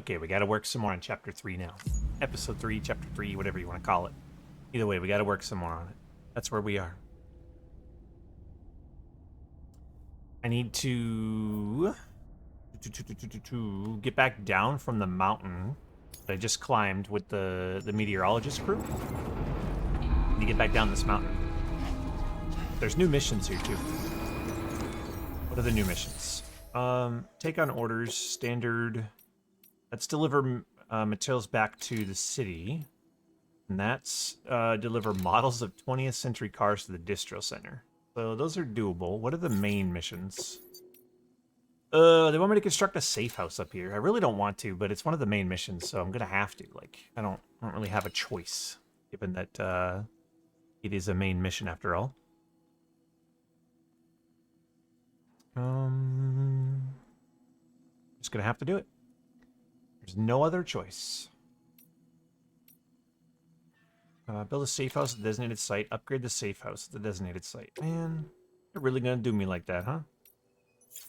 Okay, we gotta work some more on Chapter 3 now. Episode 3, Chapter 3, whatever you want to call it. Either way, we gotta work some more on it. That's where we are. I need to get back down from the mountain that I just climbed with the meteorologist crew. I need to get back down this mountain. There's new missions here, too. What are the new missions? Take on orders, standard. Let's deliver materials back to the city. And that's deliver models of 20th century cars to the distro center. So those are doable. What are the main missions? They want me to construct a safe house up here. I really don't want to, but it's one of the main missions, so I'm gonna have to. Like, I don't really have a choice, given that it is a main mission after all. Just gonna have to do it. There's no other choice. Build a safe house at the designated site. Upgrade the safe house at the designated site. Man, you're really gonna do me like that, huh?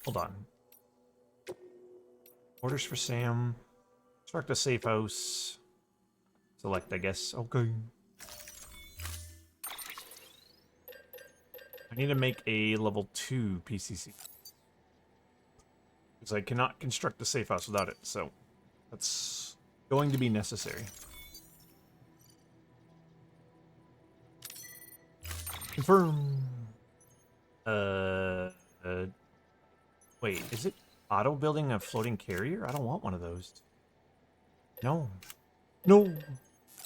Hold on. Orders for Sam. Construct a safe house. Select, I guess. Okay. I need to make a level 2 PCC. Because I cannot construct a safe house without it, so that's going to be necessary. Confirm. Wait, is it auto building a floating carrier? I don't want one of those. No. No!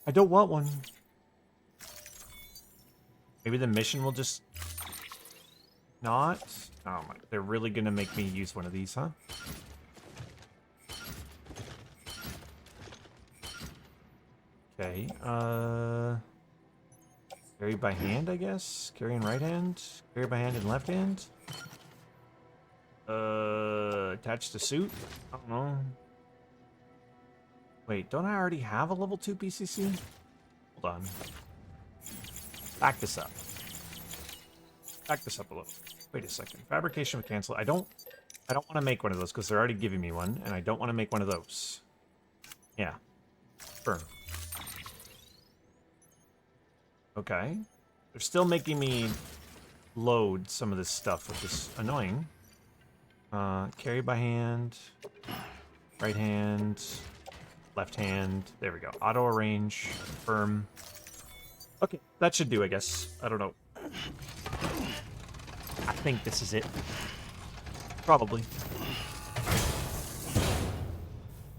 I don't want one. Maybe the mission will just not? Oh my, they're really gonna make me use one of these, huh? Okay, carry by hand, I guess? Carry in right hand? Carry by hand and left hand? Attach to suit? I don't know. Wait, don't I already have a level 2 PCC? Hold on. Back this up. Back this up a little. Wait a second. Fabrication would cancel. I don't want to make one of those because they're already giving me one, and I don't want to make one of those. Yeah. Firm. Okay. They're still making me load some of this stuff, which is annoying. Carry by hand, right hand, left hand. There we go. Auto arrange, firm. Okay, that should do, I guess. I don't know. I think this is it. Probably.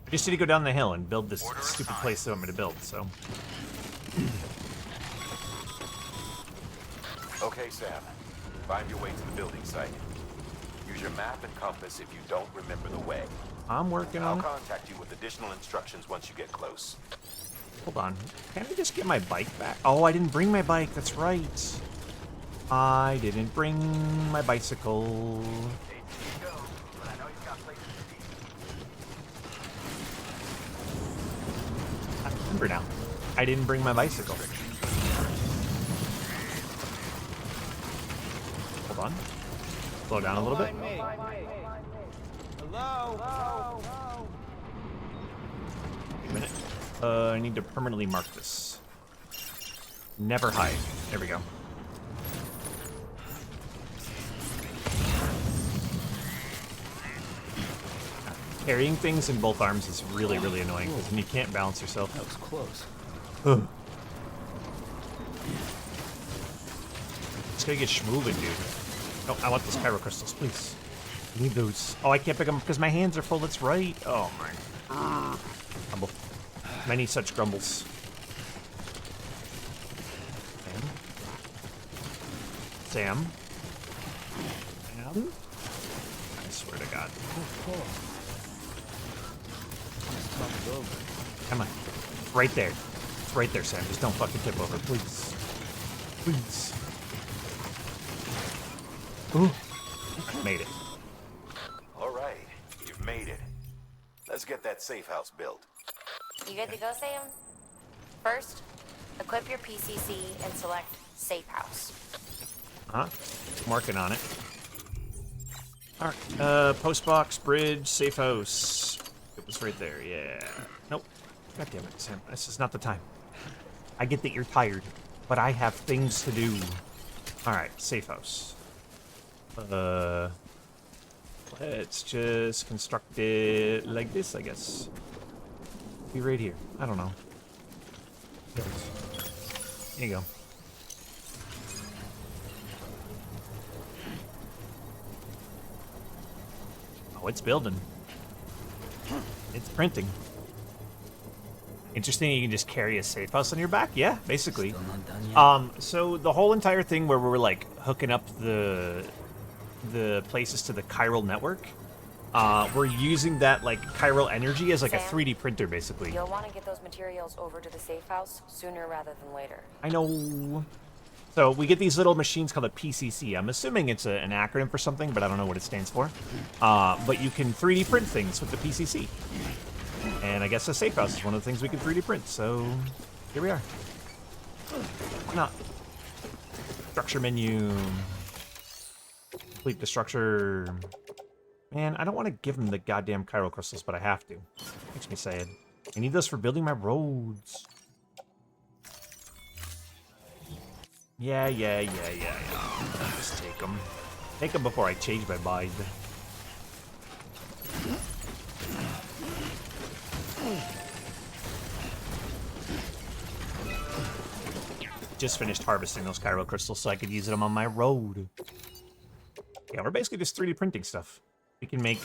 I just need to go down the hill and build this stupid place they want me to build, so. Okay, Sam. Find your way to the building site. Use your map and compass if you don't remember the way. I'm working on it. I'll contact you with additional instructions once you get close. Hold on. Can't I just get my bike back? Oh, I didn't bring my bike. That's right. I didn't bring my bicycle. I remember now. I didn't bring my bicycle. Hold on. Slow down a little bit. Hello? Wait a minute. I need to permanently mark this. Never hide. There we go. Carrying things in both arms is really, really annoying because then you can't balance yourself. That was close. Just gotta get schmoving, dude. Oh, I want those pyro crystals, please. I need those. Oh, I can't pick them because my hands are full. That's right. Oh, my. Grumble. Many such grumbles. Okay. Sam. I swear to God. Come on. Right there. It's right there, Sam. Just don't fucking tip over, please. Please. Ooh. Made it. All right, you've made it. Let's get that safe house built. You good to go, Sam? First, equip your PCC and select Safe House. I'm working on it. Alright, post box, bridge, safe house. It's right there, yeah. Nope. God damn it, Sam. This is not the time. I get that you're tired, but I have things to do. Alright, safe house. Let's just construct it like this, I guess. Be right here. I don't know. There you go. Oh, it's building. It's printing. Interesting, you can just carry a safe house on your back? Yeah, basically. So the whole entire thing where we're like hooking up the places to the chiral network, we're using that like chiral energy as like a 3D printer, basically. You'll want to get those materials over to the safe house sooner rather than later. I know. So we get these little machines called a PCC. I'm assuming it's an acronym for something, but I don't know what it stands for. But you can 3D print things with the PCC. And I guess a safe house is one of the things we can 3D print, so here we are. Why not? Structure menu. Complete the structure. Man, I don't want to give them the goddamn chiral crystals, but I have to. Makes me sad. I need those for building my roads. Yeah. Just take them. Take them before I change my mind. Just finished harvesting those chiral crystals so I could use them on my road. Yeah, we're basically just 3D printing stuff. We can make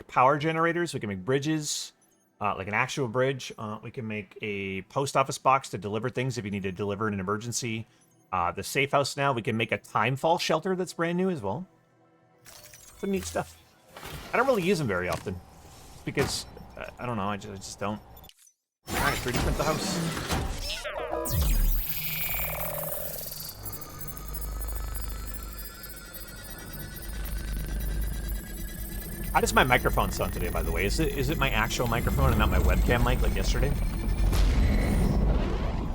power generators. We can make bridges, like an actual bridge. We can make a post office box to deliver things if you need to deliver in an emergency. The safe house now. We can make a timefall shelter that's brand new as well. Some neat stuff. I don't really use them very often because I don't know. I just don't. All right, 3D print the house. How does my microphone sound today, by the way? Is it my actual microphone and not my webcam mic like yesterday?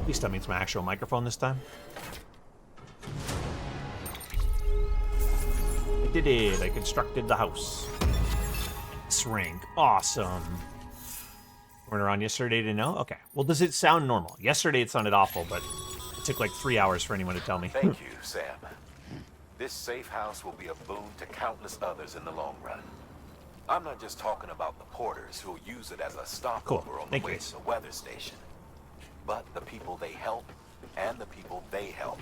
At least that means my actual microphone this time. I did it. I constructed the house. S rank. Awesome. Weren't around yesterday to know? Okay. Well, does it sound normal? Yesterday it sounded awful, but it took like 3 hours for anyone to tell me. Thank you, Sam. This safe house will be a boon to countless others in the long run. I'm not just talking about the porters who'll use it as a stopover on the way to the weather station, but the people they help and the people they help.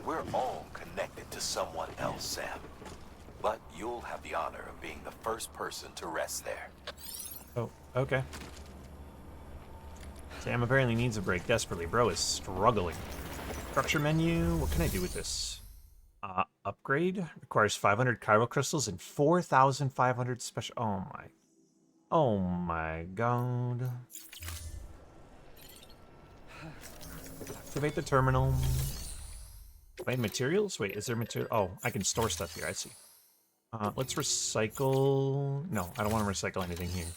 We're all connected to someone else, Sam. But you'll have the honor of being the first person to rest there. Oh, okay. Sam apparently needs a break desperately. Bro is struggling. Structure menu. What can I do with this? Upgrade requires 500 chiral crystals and 4,500 special. Oh my god. Activate the terminal. Find materials. Wait, is there material? Oh, I can store stuff here. I see. Let's recycle. No, I don't want to recycle anything here.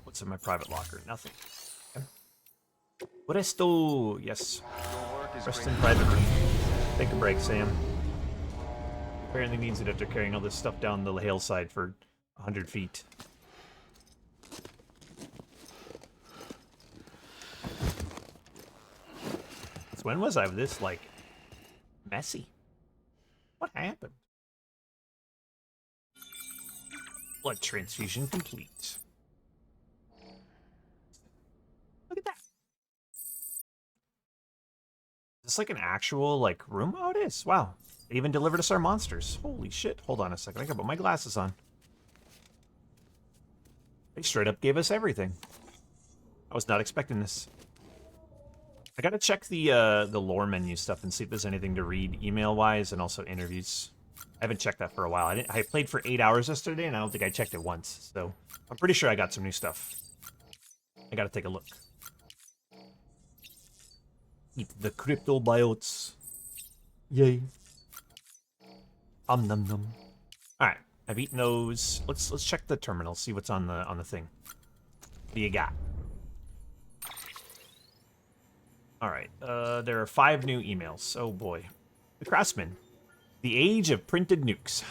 What's in my private locker? Nothing. Okay. Resto. Yes. Rest in private room. Take a break, Sam. Apparently needs it after carrying all this stuff down the hillside for 100 feet. So when was I this, like, messy? What happened? Blood transfusion complete. Look at that. Is this like an actual, like, room? Oh, it is. Wow. They even delivered us our monsters. Holy shit. Hold on a second. I gotta put my glasses on. They straight up gave us everything. I was not expecting this. I gotta check the lore menu stuff and see if there's anything to read email-wise and also interviews. I haven't checked that for a while. I played for 8 hours yesterday, and I don't think I checked it once. So I'm pretty sure I got some new stuff. I gotta take a look. Eat the cryptobiotes. Yay. Num num. Alright, I've eaten those. Let's check the terminal, see what's on the thing. What do you got? Alright, there are 5 new emails. Oh boy. The Craftsman. The age of printed nukes.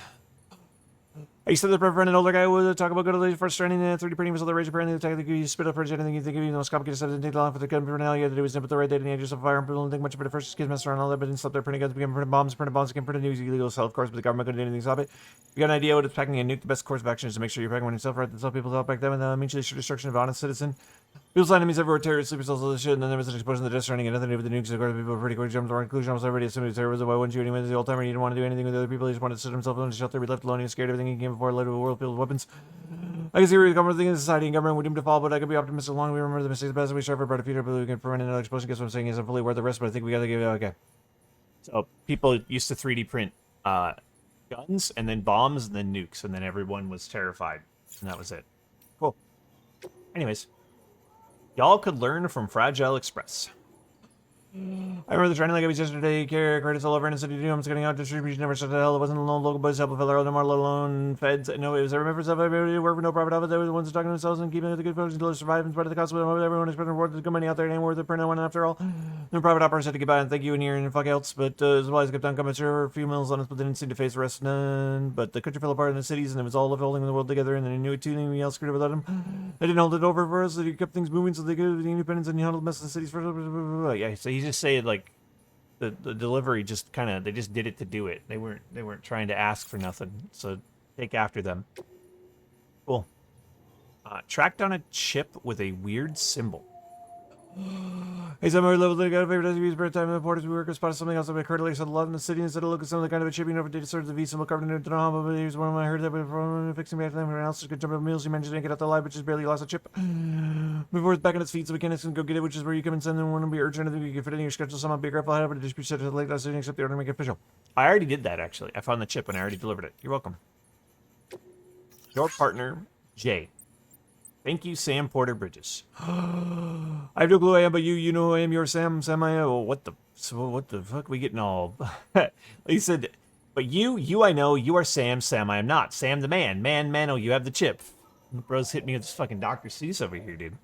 I used to the friend, an older guy would talk about good old first Stranding, 3D printing was all the rage. Apparently, the technically you spit up for anything you think of, the most complicated stuff didn't take long for the gun for now. You had to do was put the right data and edges of fire and don't think much about it first. Kids messed around all that, but then slept there printing guns, became printing bombs, became printing news, illegal stuff, of course, but the government couldn't do anything to stop it. You got an idea what it's packing a nuke? The best course of action is to make sure you're packing one yourself, right? That's how people thought back then, and mutually destruction of honest citizen. People's enemies everywhere, terrorists, sleepers, all this shit, and then there was an explosion of the Death Stranding, and nothing to do with the nukes. Of course, people were pretty quick jumped to the conclusion. Almost everybody assumed it was terrorism. Why wouldn't you anyway? The old timer, he didn't want to do anything with the other people. He just wanted to sit himself in the shelter. We left alone. He was scared of everything he came before. Led to a world filled with weapons. I can see where you're coming from. Thinking society and government would doom to fall, but I could be optimistic long. We remember the mistakes of the past. We strive for a brighter future, but we can prevent another explosion. Guess what I'm saying is I'm fully aware of the risk, but I think we gotta give it okay. So people used to 3D print guns, and then bombs, and then nukes, and then everyone was terrified, and that was it. Cool. Anyways. Y'all could learn from Fragile Express. I remember the training like it was yesterday. Credits all over in the city. I'm getting out distribution. Never shut the hell. It wasn't alone. Local boys help a fella no more, let alone feds. No, it was. I remember stuff. Everybody worked for no profit office. They were the ones talking to themselves and keeping it the good folks until they survive in spite of the cost of it. Everyone expecting reward. There's good money out there. It ain't worth it for no one after all. The private operators had to get by and thank you in here and fuck else. But supplies kept on coming. Sure, a few mills on us, but they didn't seem to face the rest. None. But the country fell apart in the cities, and it was all of holding the world together. And they knew it too. Anything else screwed up without them. They didn't hold it over for us. They kept things moving so they could the independence and handled the mess of the cities first. Yeah. So he just said like. The delivery just kind of they just did it to do it. They weren't trying to ask for nothing. So take after them. Cool. Track down a chip with a weird symbol. Hey, some other level that got a favorite use for time in the porters we work with spotted something else that occurred like said a lot in the city instead of looking at something kind of a chipping over data sort of V symbol covered in it. But here's one of my heard that from fixing back to them. Everyone else just could jump up meals. You managed to get out the live, but just barely lost a chip. Before it's back on its feet, so we can't go get it, which is where you come and send them when we urgent. I think you can fit in your schedule. Somehow be grateful. However, to distribute set late last evening, except the order to make it official. I already did that actually. I found the chip and I already delivered it. You're welcome. Your partner, Jay. Thank you, Sam Porter Bridges. I have no clue who I am, but you know I am your Sam. Sam, I am. Oh, what the fuck? We getting all? He said, but you I know. You are Sam. Sam, I am not. Sam, the man. Oh, you have the chip. Bros hit me with this fucking Dr. Seuss over here, dude.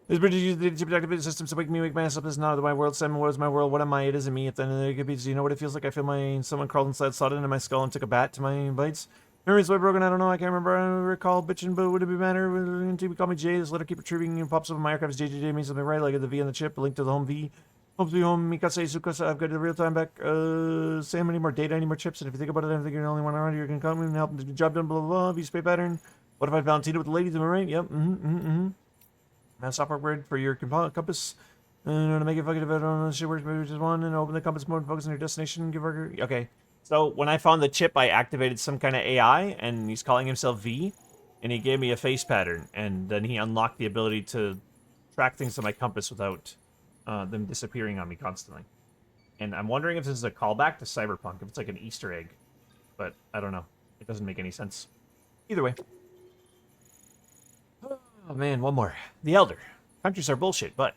This Bridges used the chip to activate the system to wake my ass up. This is not my world. Sam, what is my world? What am I? It isn't me. At the end of the day, it could be. Do you know what it feels like? I feel someone crawled inside, slid into my skull, and took a bat to my bites. Memory's way broken, I don't know, I can't remember, I recall bitching, but would it be matter? Until we call me Jay, this letter keep retrieving and pops up in my archives. JJJ means something right, like the V on the chip, a link to the home V. Hope to be home, Mikase, Sukasa, I've got the real time back. Sam, I need more data, I need more chips, and if you think about it, I think you're the only one around here who can come and help the job done, blah, blah, blah, V-Spay pattern. What if I Valentina with the ladies, am I right? Yep, Now software upgrade for your compass. To make it fucking if I don't know shit works, maybe just one, and open the compass mode, focus on your destination, give her, okay. So when I found the chip, I activated some kind of AI, and he's calling himself V, and he gave me a face pattern, and then he unlocked the ability to track things on my compass without them disappearing on me constantly. And I'm wondering if this is a callback to Cyberpunk, if it's like an Easter egg, but I don't know. It doesn't make any sense. Either way. Oh man, one more. The Elder. Countries are bullshit, but...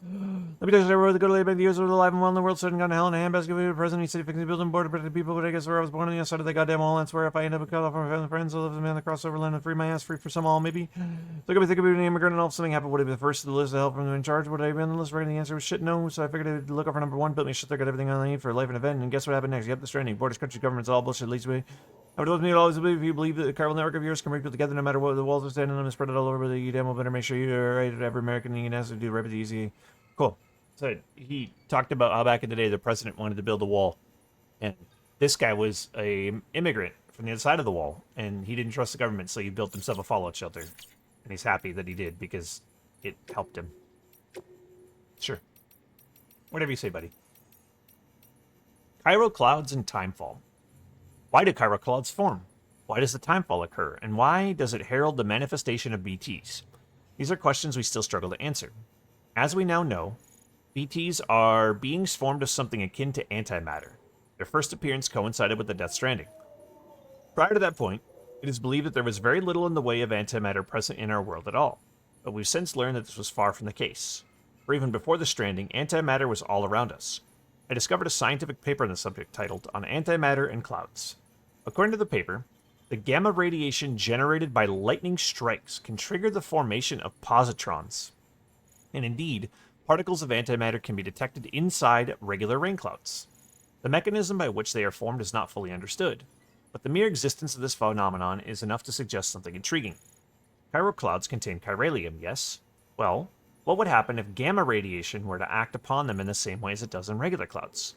Let me tell you, where the good lady back the years were alive and well in the world, starting got in hell in a handbasket with the president. He said he fixing the building board to people, but I guess where I was born on the other side of the goddamn wall. That's where if I end up cut off from my family and friends, I'll live the man the crossover land and free my ass free for some all, maybe. So I could be thinking of being an immigrant and all if something happened, would I be the first to the list of help from them in charge? Would I be on the list? Right? The answer was shit, no. So I figured I'd look up for number one, built me shit there, got everything I need for life and event. And guess what happened next? Yep, the Stranding. Borders, country, governments, all bullshit, at least we. I would me always believe if you believe that the carnival network of yours can bring people together no matter what the walls are standing on and spread it all over, but you damn well better make sure you're right at every American thing you can ask to do right with the easy. Cool. So he talked about how back in the day the president wanted to build a wall, and this guy was a immigrant from the other side of the wall, and he didn't trust the government, so he built himself a fallout shelter, and he's happy that he did because it helped him. Sure. Whatever you say, buddy. Chiral clouds and timefall. Why do chiral clouds form? Why does the timefall occur? And why does it herald the manifestation of BTs? These are questions we still struggle to answer. As we now know, BTs are beings formed of something akin to antimatter. Their first appearance coincided with the Death Stranding. Prior to that point, it is believed that there was very little in the way of antimatter present in our world at all, but we've since learned that this was far from the case. For even before the Stranding, antimatter was all around us. I discovered a scientific paper on the subject titled On Antimatter and Clouds. According to the paper, the gamma radiation generated by lightning strikes can trigger the formation of positrons. And indeed, particles of antimatter can be detected inside regular rain clouds. The mechanism by which they are formed is not fully understood. but the mere existence of this phenomenon is enough to suggest something intriguing. Chiral clouds contain chiralium, yes? Well, what would happen if gamma radiation were to act upon them in the same way as it does in regular clouds?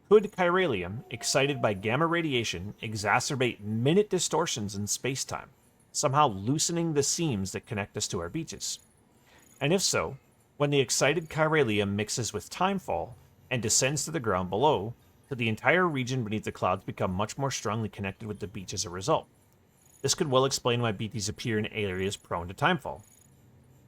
Could chiralium, excited by gamma radiation, exacerbate minute distortions in space-time, somehow loosening the seams that connect us to our beaches? And if so, when the excited chiralium mixes with timefall and descends to the ground below, could the entire region beneath the clouds become much more strongly connected with the beach as a result? This could well explain why BTs appear in areas prone to timefall.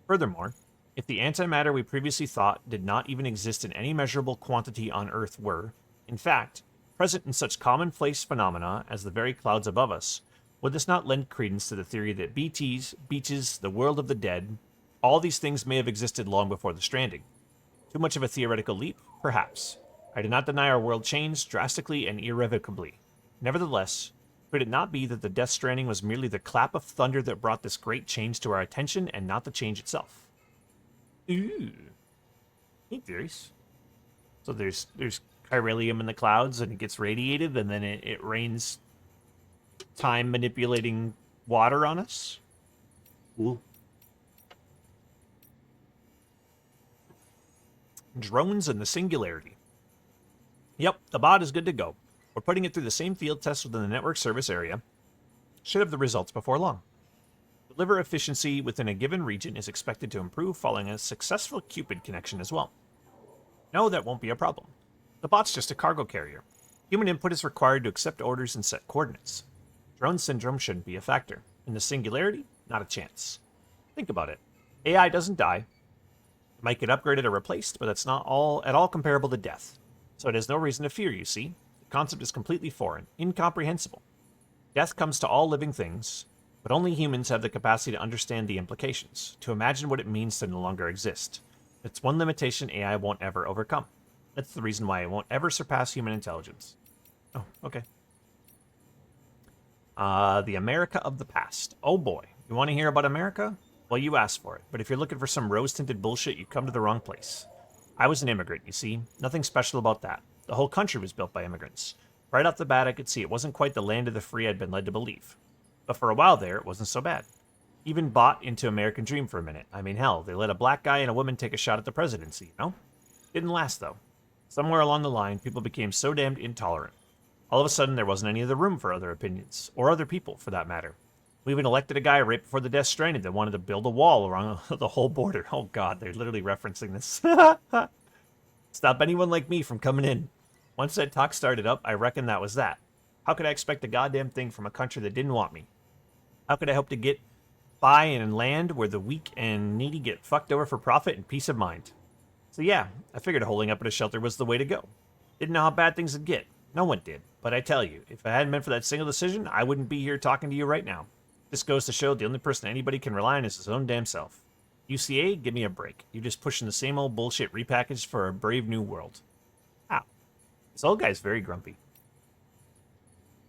Furthermore, if the antimatter we previously thought did not even exist in any measurable quantity on Earth were, in fact, present in such commonplace phenomena as the very clouds above us, would this not lend credence to the theory that BTs, beaches, the world of the dead, all these things may have existed long before the Stranding? Too much of a theoretical leap? Perhaps. I do not deny our world changed drastically and irrevocably. Nevertheless, could it not be that the Death Stranding was merely the clap of thunder that brought this great change to our attention and not the change itself? Ooh. Neat theories. So there's chiralium in the clouds and it gets radiated and then it rains time manipulating water on us? Cool. Drones and the Singularity. Yep, the bot is good to go. We're putting it through the same field tests within the network service area. Should have the results before long. Deliver efficiency within a given region is expected to improve following a successful Cupid connection as well. No, that won't be a problem. The bot's just a cargo carrier. Human input is required to accept orders and set coordinates. Drone syndrome shouldn't be a factor. In the Singularity, not a chance. Think about it. AI doesn't die. It might get upgraded or replaced, but that's not at all comparable to death. So it has no reason to fear, you see. The concept is completely foreign, incomprehensible. Death comes to all living things, but only humans have the capacity to understand the implications, to imagine what it means to no longer exist. It's one limitation AI won't ever overcome. That's the reason why it won't ever surpass human intelligence. Oh, okay. The America of the past. Oh boy. You want to hear about America? Well, you asked for it, but if you're looking for some rose-tinted bullshit, you come to the wrong place. I was an immigrant, you see. Nothing special about that. The whole country was built by immigrants. Right off the bat, I could see it wasn't quite the land of the free I'd been led to believe. But for a while there, it wasn't so bad. Even bought into American Dream for a minute. I mean, hell, they let a black guy and a woman take a shot at the presidency, you know? Didn't last, though. Somewhere along the line, people became so damned intolerant. All of a sudden, there wasn't any other room for other opinions, or other people, for that matter. We even elected a guy right before the Death Stranding that wanted to build a wall around the whole border. Oh god, they're literally referencing this. Stop anyone like me from coming in. Once that talk started up, I reckon that was that. How could I expect a goddamn thing from a country that didn't want me? How could I hope to get by in land where the weak and needy get fucked over for profit and peace of mind? So yeah, I figured holding up at a shelter was the way to go. Didn't know how bad things would get. No one did. But I tell you, if it hadn't been for that single decision, I wouldn't be here talking to you right now. This goes to show the only person anybody can rely on is his own damn self. UCA, give me a break. You're just pushing the same old bullshit repackaged for a brave new world. Ow. This old guy's very grumpy.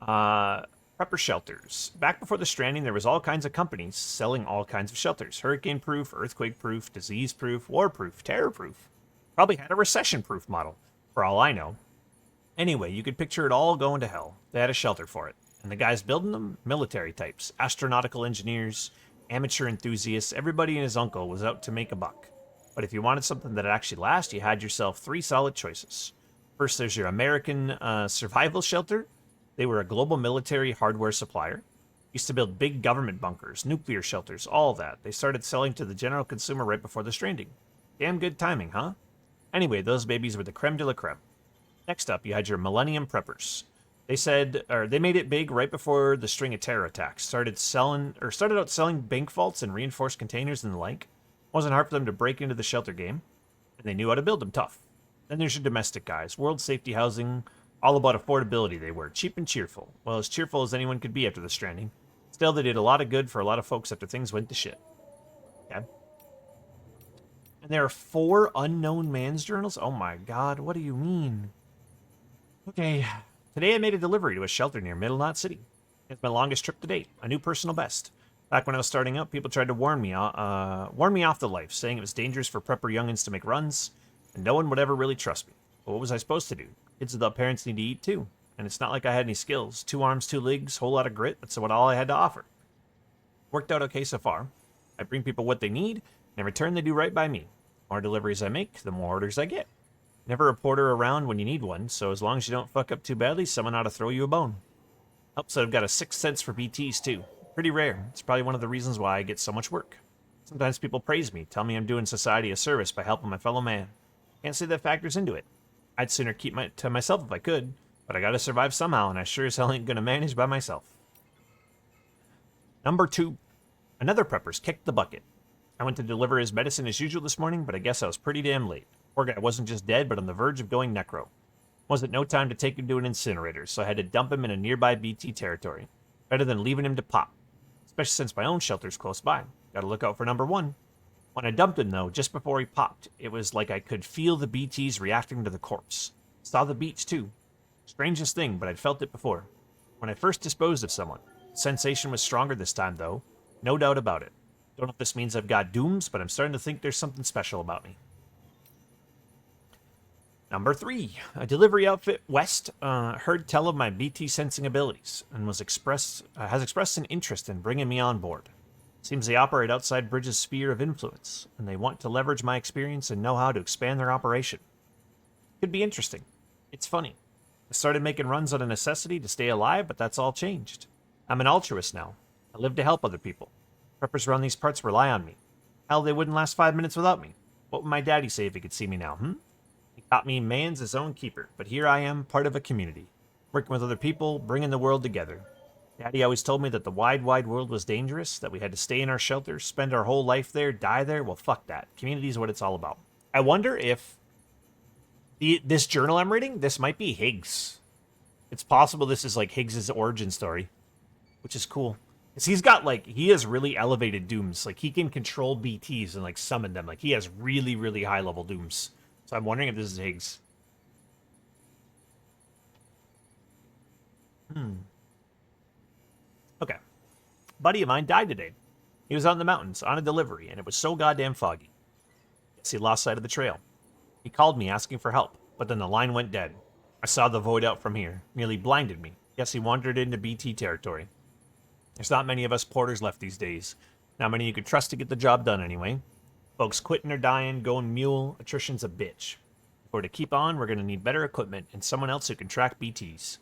Prepper shelters. Back before the Stranding, there was all kinds of companies selling all kinds of shelters. Hurricane-proof, earthquake-proof, disease-proof, war-proof, terror-proof. Probably had a recession-proof model, for all I know. Anyway, you could picture it all going to hell. They had a shelter for it. And the guys building them, military types, astronautical engineers, amateur enthusiasts, everybody and his uncle was out to make a buck. But if you wanted something that'd actually last, you had yourself 3 solid choices. First, there's your American survival shelter. They were a global military hardware supplier. Used to build big government bunkers, nuclear shelters, all that. They started selling to the general consumer right before the Stranding. Damn good timing, huh? Anyway, those babies were the creme de la creme. Next up, you had your Millennium Preppers. They made it big right before the string of terror attacks. Started out selling bank vaults and reinforced containers and the like. Wasn't hard for them to break into the shelter game, and they knew how to build them tough. Then there's your domestic guys, world safety housing, all about affordability they were, cheap and cheerful. Well, as cheerful as anyone could be after the Stranding. Still, they did a lot of good for a lot of folks after things went to shit. Okay. And there are 4 unknown man's journals? Oh my god, what do you mean? Okay. Today I made a delivery to a shelter near Middle Knot City. It's my longest trip to date, a new personal best. Back when I was starting up, people tried to warn me off the life, saying it was dangerous for prepper youngins to make runs, and no one would ever really trust me. But what was I supposed to do? Kids without parents need to eat too. And it's not like I had any skills. 2 arms, 2 legs, whole lot of grit. That's what all I had to offer. Worked out okay so far. I bring people what they need, and in return they do right by me. The more deliveries I make, the more orders I get. Never a porter around when you need one, so as long as you don't fuck up too badly, someone ought to throw you a bone. Helps that I've got a 6th sense for BTs too. Pretty rare. It's probably one of the reasons why I get so much work. Sometimes people praise me, tell me I'm doing society a service by helping my fellow man. Can't say that factors into it. I'd sooner keep to myself if I could, but I gotta survive somehow, and I sure as hell ain't gonna manage by myself. Number 2. Another prepper's kicked the bucket. I went to deliver his medicine as usual this morning, but I guess I was pretty damn late. Poor guy wasn't just dead, but on the verge of going necro. Wasn't no time to take him to an incinerator, so I had to dump him in a nearby BT territory. Better than leaving him to pop. Especially since my own shelter's close by. Gotta look out for number 1. When I dumped him, though, just before he popped, it was like I could feel the BTs reacting to the corpse. Saw the beach, too. Strangest thing, but I'd felt it before. When I first disposed of someone. The sensation was stronger this time, though. No doubt about it. Don't know if this means I've got dooms, but I'm starting to think there's something special about me. Number 3. A delivery outfit west heard tell of my BT sensing abilities and has expressed an interest in bringing me on board. Seems they operate outside Bridge's sphere of influence, and they want to leverage my experience and know-how to expand their operation. Could be interesting. It's funny. I started making runs out of necessity to stay alive, but that's all changed. I'm an altruist now. I live to help other people. Preppers around these parts rely on me. Hell, they wouldn't last 5 minutes without me. What would my daddy say if he could see me now, He taught me man's his own keeper, but here I am, part of a community. Working with other people, bringing the world together. Daddy always told me that the wide, wide world was dangerous, that we had to stay in our shelter, spend our whole life there, die there. Well, fuck that. Community is what it's all about. I wonder if this journal I'm reading, this might be Higgs. It's possible this is like Higgs's origin story, which is cool. Because he's got, like, he has really elevated dooms. Like, he can control BTs and, like, summon them. Like, he has really, really high-level dooms. So I'm wondering if this is Higgs. Okay. Buddy of mine died today. He was out in the mountains on a delivery, and it was so goddamn foggy. Guess he lost sight of the trail. He called me asking for help, but then the line went dead. I saw the void out from here. Nearly blinded me. Guess he wandered into BT territory. There's not many of us porters left these days. Not many you could trust to get the job done anyway. Folks quitting or dying, going mule, attrition's a bitch. If we're to keep on, we're going to need better equipment and someone else who can track BTs.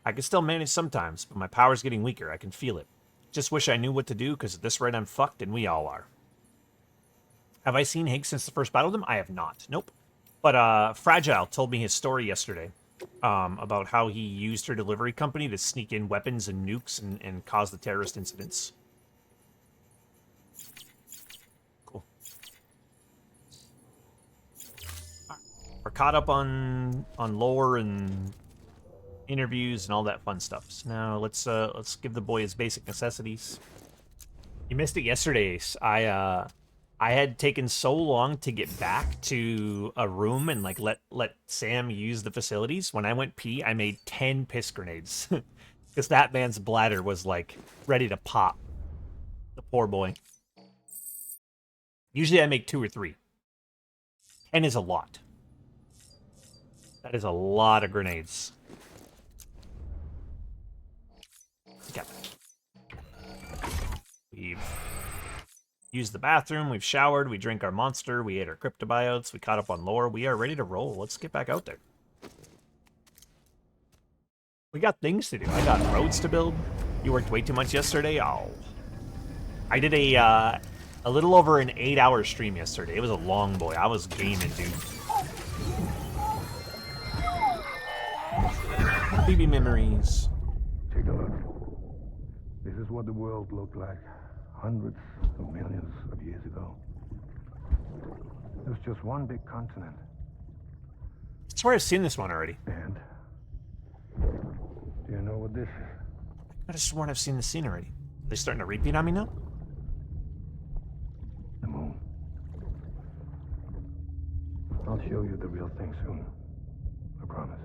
I can still manage sometimes, but my power's getting weaker. I can feel it. Just wish I knew what to do, because at this rate I'm fucked, and we all are. Have I seen Higgs since the first battle with him? I have not. Nope. But Fragile told me his story yesterday. About how he used her delivery company to sneak in weapons and nukes and cause the terrorist incidents. Cool. We're caught up on lore and interviews and all that fun stuff. So now let's give the boy his basic necessities. You missed it yesterday, Ace. I had taken so long to get back to a room and like let Sam use the facilities. When I went pee, I made 10 piss grenades. Because that man's bladder was like ready to pop. The poor boy. Usually I make 2 or 3. 10 is a lot. That is a lot of grenades. Okay. We've used the bathroom, we've showered, we drank our monster, we ate our cryptobiotes, we caught up on lore. We are ready to roll. Let's get back out there. We got things to do. I got roads to build. You worked way too much yesterday. Oh. I did a little over an 8-hour stream yesterday. It was a long boy. I was gaming, dude. BB memories. Take a look. This is what the world looked like hundreds of millions of years ago. It was just one big continent. I swear I've seen this one already. And do you know what this is? I could have sworn I've seen this scene already. Are they starting to repeat on me now? The moon. I'll show you the real thing soon. I promise.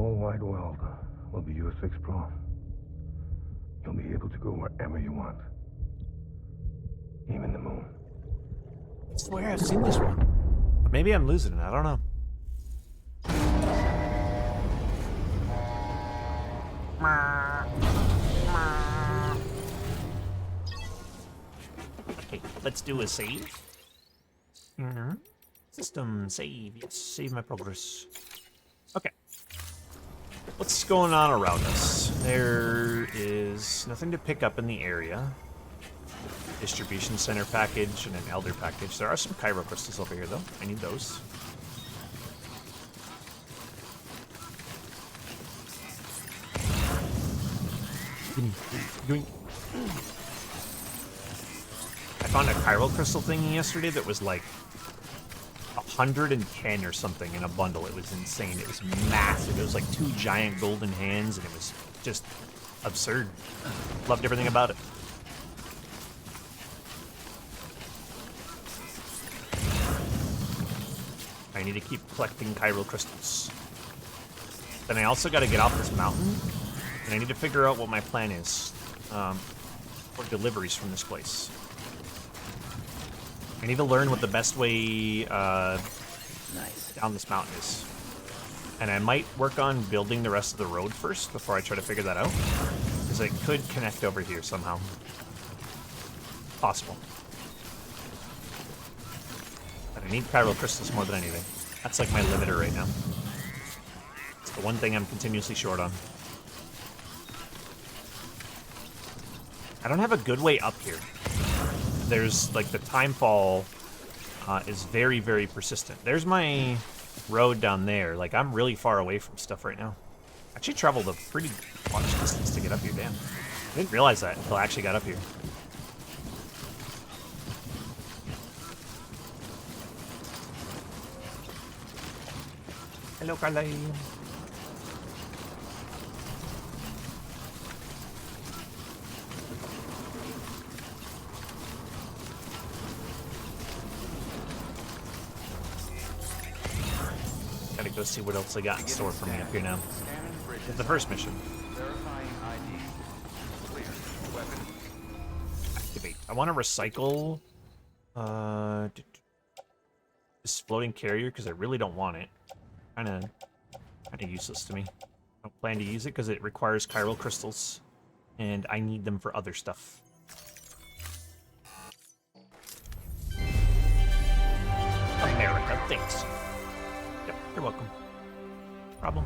whole wide world will be yours to explore. You'll be able to go wherever you want. Even the moon. I swear I've seen this one. But maybe I'm losing it. I don't know. Okay, let's do a save. System save. Yes, save my progress. Okay. What's going on around us? There is nothing to pick up in the area. Distribution center package and an elder package. There are some Cairo crystals over here, though. I need those. I found a Cairo crystal thingy yesterday that was like 110 or something in a bundle. It was insane. It was massive. It was like 2 giant golden hands, and it was just absurd. Loved everything about it. I need to keep collecting Cairo crystals. Then I also got to get off this mountain, and I need to figure out what my plan is for deliveries from this place. I need to learn what the best way down this mountain is. And I might work on building the rest of the road first before I try to figure that out. Because it could connect over here somehow. Possible. But I need Cairo crystals more than anything. That's like my limiter right now. It's the one thing I'm continuously short on. I don't have a good way up here. There's, like, the time fall is very, very persistent. There's my road down there. Like, I'm really far away from stuff right now. I actually traveled a pretty large distance to get up here, damn. I didn't realize that until I actually got up here. Hello, Carly. Gotta go see what else they got in store for me up here now. It's the first mission. Activate. I want to recycle this floating carrier because I really don't want it. Kind of useless to me. I don't plan to use it because it requires chiral crystals, and I need them for other stuff. America, thanks. Yep, you're welcome. Problem.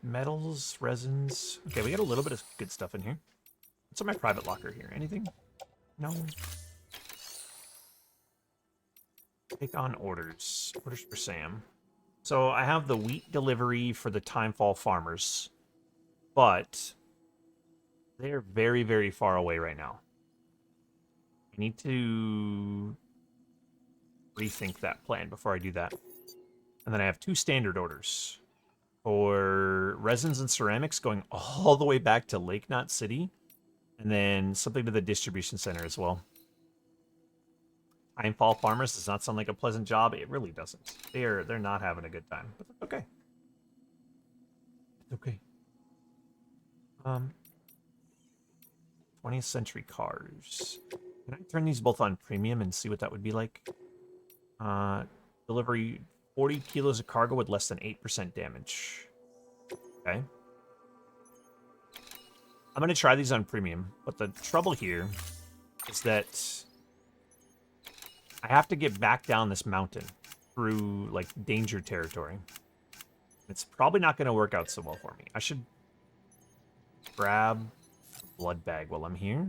Metals, resins. Okay, we got a little bit of good stuff in here. What's in my private locker here? Anything? No. Take on orders. Orders for Sam. So I have the wheat delivery for the Timefall farmers, but they're very, very far away right now. I need to rethink that plan before I do that. And then I have 2 standard orders for resins and ceramics going all the way back to Lake Knot City, and then something to the distribution center as well. Timefall farmers does not sound like a pleasant job. It really doesn't. They're not having a good time, but that's okay. It's okay. 20th century cars. Can I turn these both on premium and see what that would be like? Delivery 40 kilos of cargo with less than 8% damage. Okay. I'm going to try these on premium, but the trouble here is that I have to get back down this mountain through, like, danger territory. It's probably not going to work out so well for me. I should grab a blood bag while I'm here.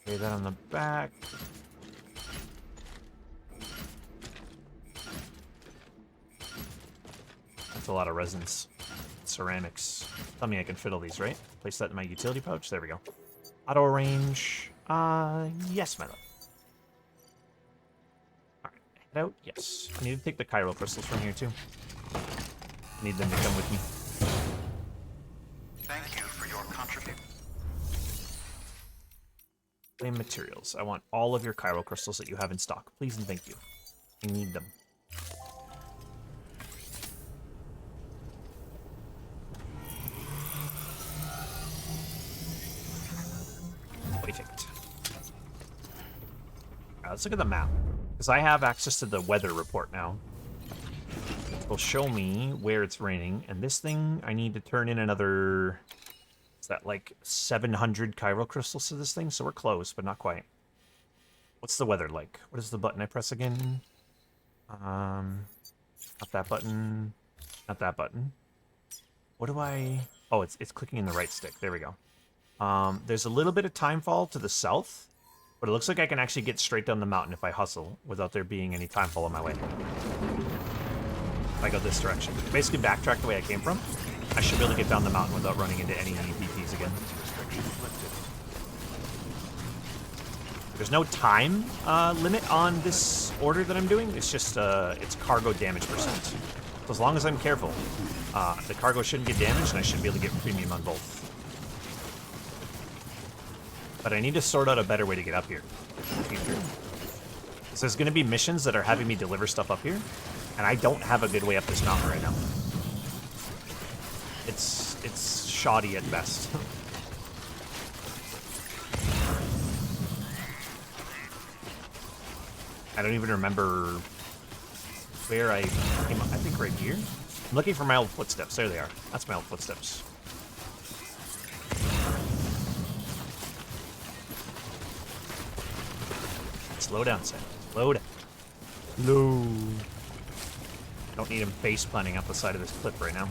Lay that on the back. That's a lot of resins. Ceramics. Tell me I can fit all these, right? Place that in my utility pouch. There we go. Auto range. Yes, my love. Alright, head out. Yes. I need to take the chiral crystals from here, too. I need them to come with me. Thank you for your contribution. Flame materials. I want all of your chiral crystals that you have in stock. Please and thank you. I need them. Perfect. Alright, let's look at the map. Because I have access to the weather report now. It'll show me where it's raining. And this thing, I need to turn in another... Is that like 700 chiral crystals to this thing? So we're close, but not quite. What's the weather like? What is the button I press again? Not that button. Not that button. What do I... Oh, it's clicking in the right stick. There we go. There's a little bit of time fall to the south, but it looks like I can actually get straight down the mountain if I hustle without there being any time fall on my way. If I go this direction. Basically backtrack the way I came from. I should be able to get down the mountain without running into any VPs again. There's no time limit on this order that I'm doing. It's just it's cargo damage percent. So as long as I'm careful, the cargo shouldn't get damaged, and I should be able to get premium on both. But I need to sort out a better way to get up here. So there's going to be missions that are having me deliver stuff up here, and I don't have a good way up this mountain right now. It's shoddy at best. I don't even remember where I came up. I think right here. I'm looking for my old footsteps. There they are. That's my old footsteps. Slow down, Sam. Slow down. Low. Don't need him face planting up the side of this cliff right now.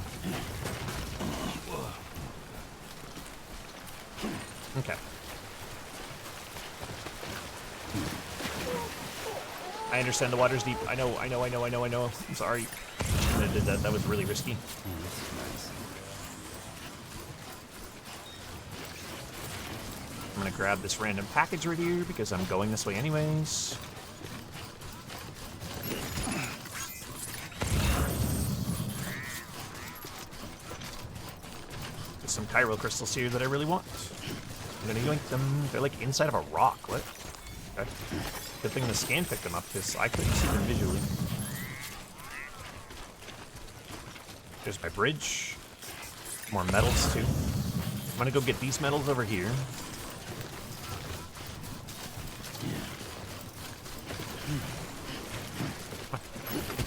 Okay. I understand the water's deep. I know. I'm sorry. I shouldn't have did that. That was really risky. I'm gonna grab this random package right here because I'm going this way anyways. There's some chiral crystals here that I really want. I'm gonna yoink them. They're like inside of a rock. What? Okay. Good thing the scan picked them up because I couldn't see them visually. There's my bridge. More metals too. I'm gonna go get these metals over here.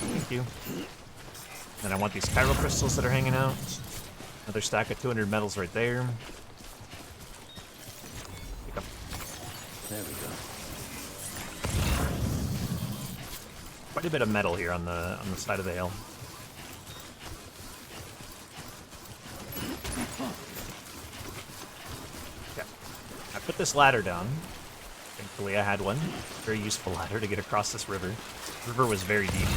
Thank you. And I want these chiral crystals that are hanging out. Another stack of 200 metals right there. Pick up. There we go. Quite a bit of metal here on the side of the hill. Okay. I put this ladder down. Thankfully I had one. Very useful ladder to get across this river. The river was very deep.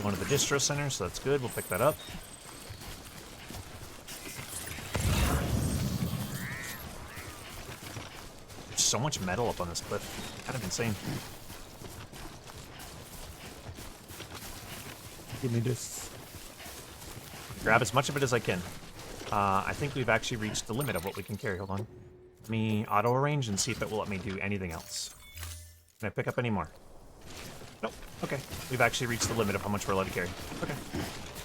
One of the distro centers, so that's good. We'll pick that up. There's so much metal up on this cliff. Kind of insane. Give me this. Grab as much of it as I can. I think we've actually reached the limit of what we can carry. Hold on. Let me auto-arrange and see if it will let me do anything else. Can I pick up any more? Nope. Okay. We've actually reached the limit of how much we're allowed to carry. Okay.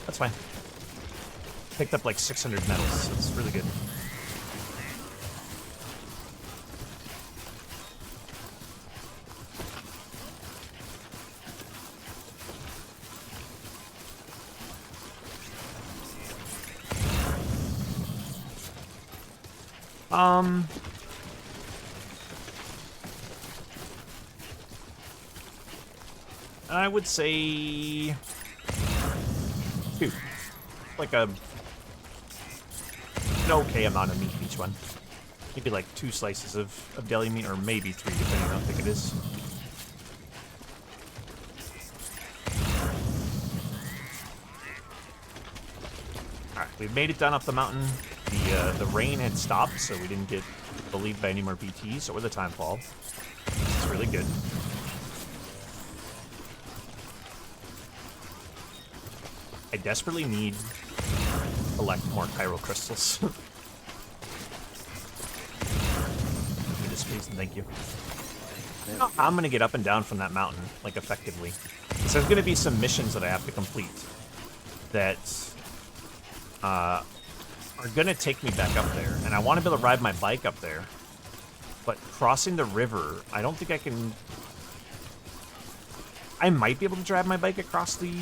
That's fine. Picked up like 600 metals. That's really good. I would say 2. Like an okay amount of meat in each one. Maybe like 2 slices of deli meat, or maybe 3, depending on how thick it is. Alright, we've made it down up the mountain. The rain had stopped, so we didn't get bullied by any more BTs or the time fall. It's really good. I desperately need to collect more chiral crystals. please, and thank you. I'm gonna get up and down from that mountain, like, effectively. So there's gonna be some missions that I have to complete that are gonna take me back up there, and I want to be able to ride my bike up there. But crossing the river, I don't think I can. I might be able to drive my bike across the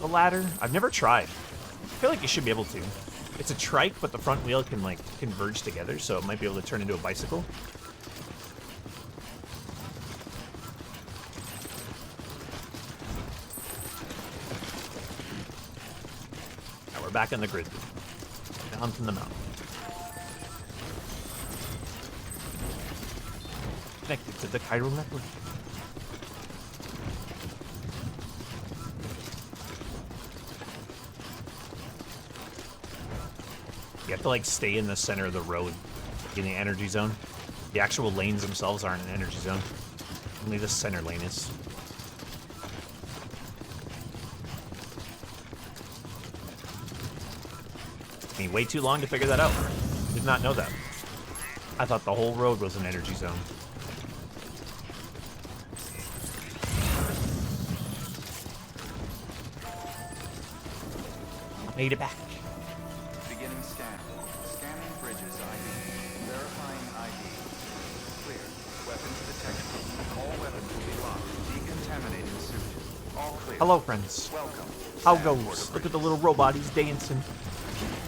ladder. I've never tried. I feel like you should be able to. It's a trike, but the front wheel can, like, converge together, so it might be able to turn into a bicycle. Now we're back on the grid. Down from the mountain. Connected to the chiral network. You have to, like, stay in the center of the road in the energy zone. The actual lanes themselves aren't an energy zone. Only the center lane is. Took me way too long to figure that out. Did not know that. I thought the whole road was an energy zone. Made it back. Beginning scan. Scanning bridges ID. Verifying ID. Clear. Weapons detected. All weapons will be locked. Decontaminating suit. All clear. Hello, friends. Welcome. How goes? Look at the little robot. He's dancing.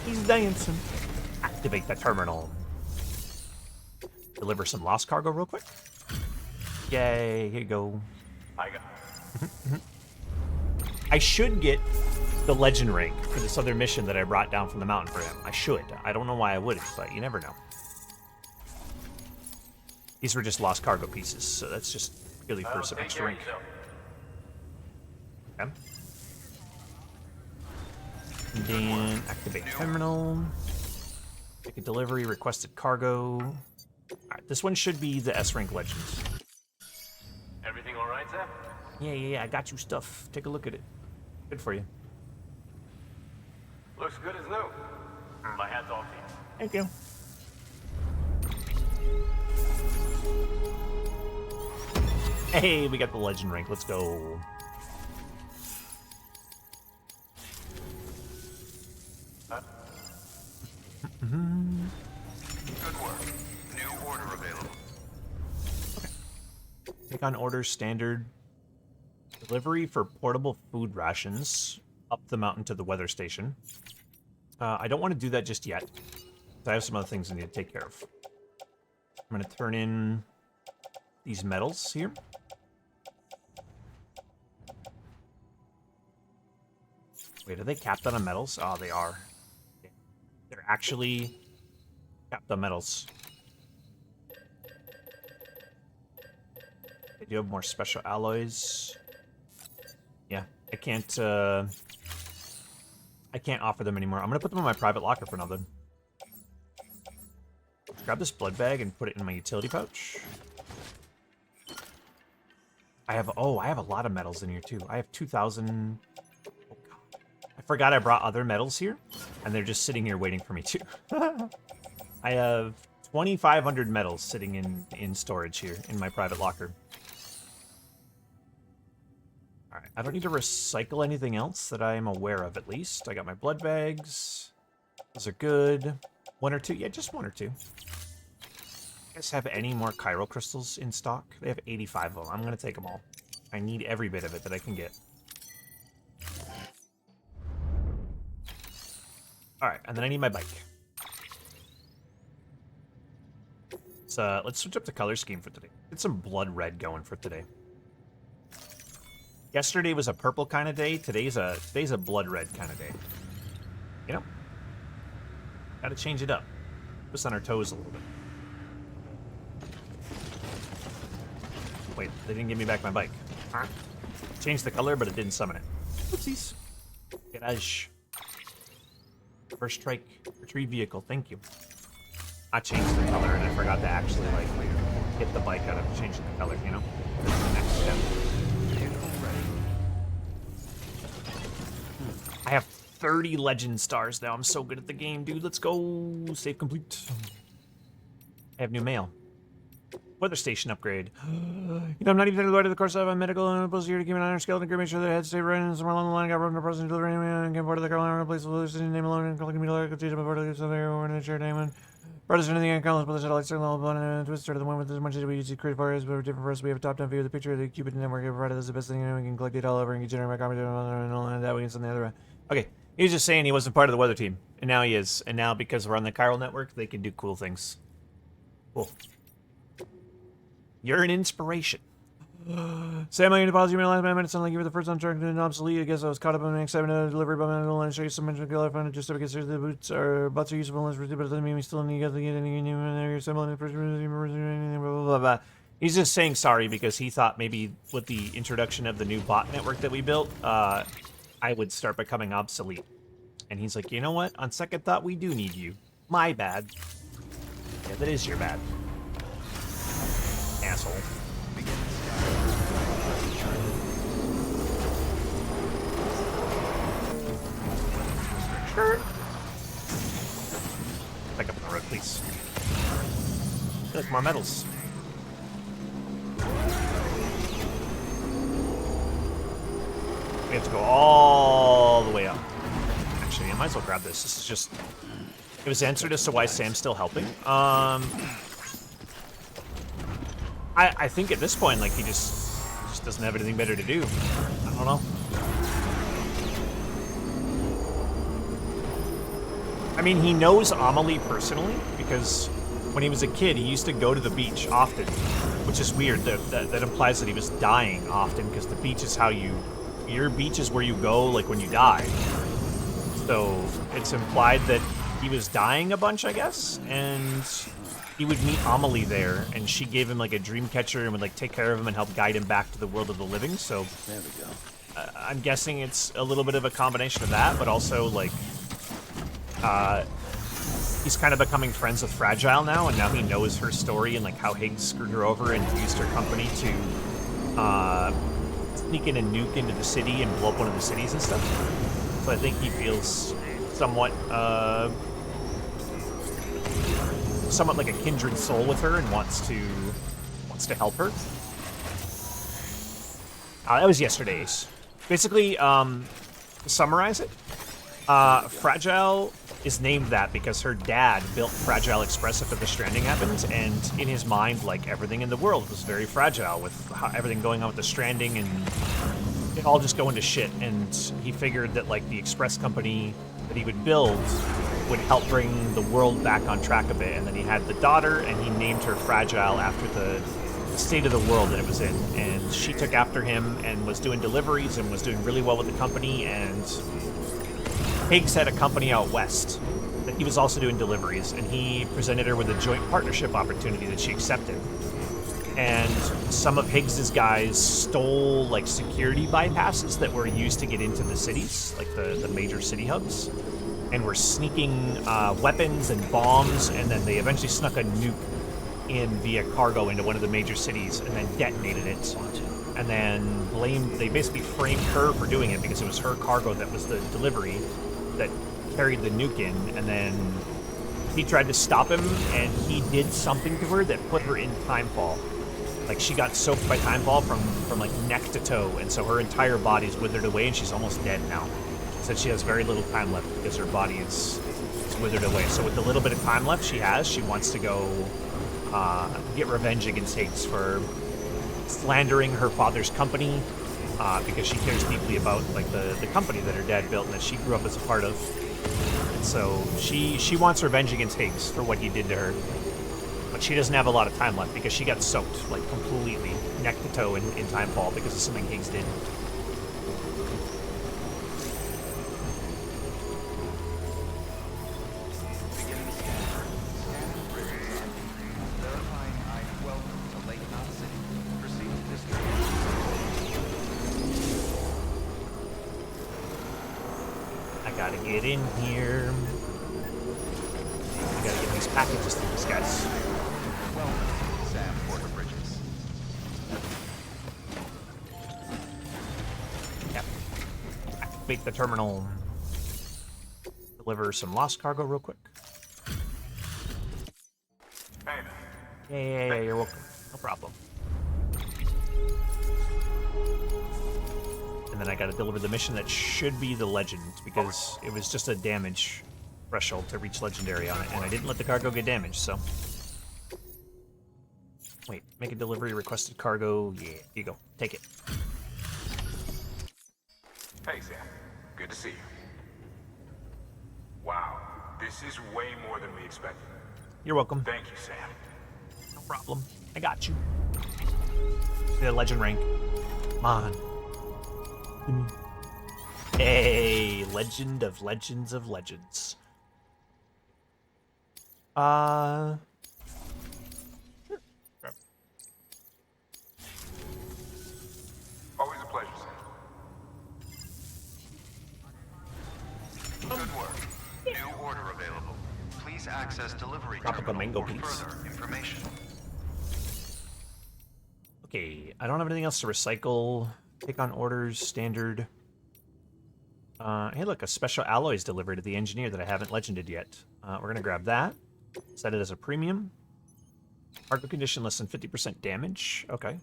He's dancing. Activate the terminal. Deliver some lost cargo real quick. Yay, here you go. I got I should get the legend rank for this other mission that I brought down from the mountain for him. I should. I don't know why I wouldn't, but you never know. These were just lost cargo pieces, so that's just really for some extra rank. Okay. And then activate terminal. Make a delivery, requested cargo. Alright, this one should be the S rank legends. everything all right, sir? Yeah, I got you stuff. Take a look at it. Good for you. Looks good as new. My hat's off to you. Thank you. Hey, we got the legend rank. Let's go. Good work. New order available. Take on orders standard. Delivery for portable food rations up the mountain to the weather station. I don't want to do that just yet. I have some other things I need to take care of. I'm going to turn in these metals here. Wait, are they capped on metals? Oh, they are. They're actually capped on metals. They do have more special alloys. Yeah, I can't offer them anymore. I'm gonna put them in my private locker for now then. Grab this blood bag and put it in my utility pouch. I have a lot of metals in here too. I have 2,000. Oh god. I forgot I brought other metals here, and they're just sitting here waiting for me too. I have 2,500 metals sitting in storage here in my private locker. Alright, I don't need to recycle anything else that I am aware of, at least. I got my blood bags. Those are good. One or two? Yeah, just one or two. You guys have any more chiral crystals in stock? They have 85 of them. I'm going to take them all. I need every bit of it that I can get. Alright, and then I need my bike. So, let's switch up the color scheme for today. Get some blood red going for today. Yesterday was a purple kind of day. Today's a blood red kind of day. You know? Gotta change it up. Put us on our toes a little bit. Wait, they didn't give me back my bike. Huh? Changed the color, but it didn't summon it. Oopsies. Garage. First strike. Retrieve vehicle. Thank you. I changed the color, and I forgot to actually, like, get the bike out of changing the color, you know? That's the next step. I have 30 legend stars now. I'm so good at the game, dude. Let's go. Save complete. I have new mail. Weather station upgrade. I'm not even the way to the course of a medical and supposed here to keep an eye on our skeleton crew, make sure their heads stay right and somewhere along the line. Got broken to person delivering and get part of the Carolina place the listening name alone and calling me like a teacher before to get something over in a chair diamond. Brothers anything and colors, but the satellite signal and twister to the one with as much as we use create for us, but different for us. We have a top-down view of the picture of the Cupid network provided. That's the best thing, we can collect it all over and can generate my copy and all that we can send the other way. Okay. He was just saying he wasn't part of the weather team, and now he is. And now because we're on the chiral network, they can do cool things. Cool. You're an inspiration. Sam, I'm going to pause you. My last minute sounded like you were the first on track and obsolete. I guess I was caught up in an excitement of delivery, but I'm going to show you some mention of I found it just because the butts are useful, but it doesn't mean we still need to get any new and similar blah blah blah. He's just saying sorry because he thought maybe with the introduction of the new bot network that we built, I would start becoming obsolete. And he's like, you know what? On second thought, we do need you. My bad. Yeah, that is your bad. Asshole. Sure. Back up on the road, please. Look, more medals. We have to go all the way up. Actually, I might as well grab this. This is just... It was answered as to why Sam's still helping. I think at this point, like, he just doesn't have anything better to do. I don't know. I mean, he knows Amelie personally, because when he was a kid, he used to go to the beach often, which is weird. That implies that he was dying often, because the beach is how you... Your beach is where you go, like, when you die. So, it's implied that he was dying a bunch, I guess, and he would meet Amelie there, and she gave him, like, a dream catcher and would, like, take care of him and help guide him back to the world of the living, so... There we go. I'm guessing it's a little bit of a combination of that, but also, like... he's kind of becoming friends with Fragile now, and now he knows her story and, like, how Higgs screwed her over and used her company to, sneak in a nuke into the city and blow up one of the cities and stuff. So I think he feels somewhat like a kindred soul with her and wants to help her. That was yesterday's. Basically, to summarize it, Fragile is named that because her dad built Fragile Express after the Stranding happened, and in his mind, like, everything in the world was very fragile with everything going on with the Stranding, and it all just going to shit, and he figured that, like, the Express company that he would build would help bring the world back on track a bit, and then he had the daughter, and he named her Fragile after the state of the world that it was in, and she took after him and was doing deliveries and was doing really well with the company, and Higgs had a company out west that he was also doing deliveries, and he presented her with a joint partnership opportunity that she accepted. And some of Higgs's guys stole, like, security bypasses that were used to get into the cities, like the major city hubs, and were sneaking weapons and bombs, and then they eventually snuck a nuke in via cargo into one of the major cities and then detonated it. And then they basically framed her for doing it because it was her cargo that was the delivery that carried the nuke in, and then he tried to stop him, and he did something to her that put her in timefall. Like, she got soaked by timefall from like neck to toe, and so her entire body's withered away, and she's almost dead now. She said she has very little time left because her body is withered away. So with the little bit of time left she has, she wants to go get revenge against Higgs for slandering her father's company, because she cares deeply about, like, the company that her dad built and that she grew up as a part of. And so she wants revenge against Higgs for what he did to her. But she doesn't have a lot of time left because she got soaked, like, completely, neck to toe in timefall because of something Higgs did. Gotta get in here. I gotta get these packages to these guys. Welcome, Sam Porter Bridges. Yep. Activate the terminal. Deliver some lost cargo real quick. Hey, Yeah, you're welcome. No problem. And then I gotta deliver the mission that should be the legend, because it was just a damage threshold to reach legendary on it, and I didn't let the cargo get damaged, so... Wait, make a delivery, requested cargo. Yeah, here you go. Take it. Hey, Sam. Good to see you. Wow, this is way more than we expected. You're welcome. Thank you, Sam. No problem. I got you. The legend rank. Come on. Gimme. Hey, legend of legends of legends. Always a pleasure, Sam. Good work. New order available. Please access delivery Tropical mango terminal for piece. further information. Okay, I don't have anything else to recycle. Take on orders, standard. Hey, look, a special alloy is delivered to the engineer that I haven't legended yet. We're gonna grab that. Set it as a premium. Cargo condition less than 50% damage. Okay.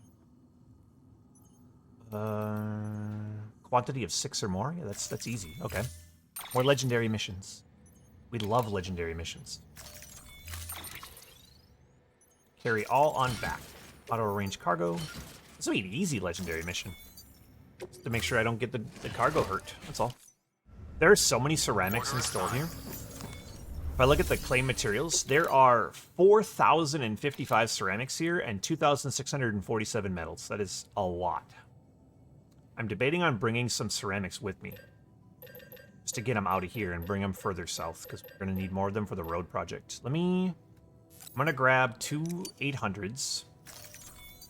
Quantity of 6 or more. Yeah, that's easy. Okay. More legendary missions. We love legendary missions. Carry all on back. Auto arrange cargo. This will be an easy legendary mission. Just to make sure I don't get the cargo hurt. That's all. There are so many ceramics in store here. If I look at the clay materials, there are 4,055 ceramics here and 2,647 metals. That is a lot. I'm debating on bringing some ceramics with me. Just to get them out of here and bring them further south, because we're going to need more of them for the road project. I'm going to grab 2 800s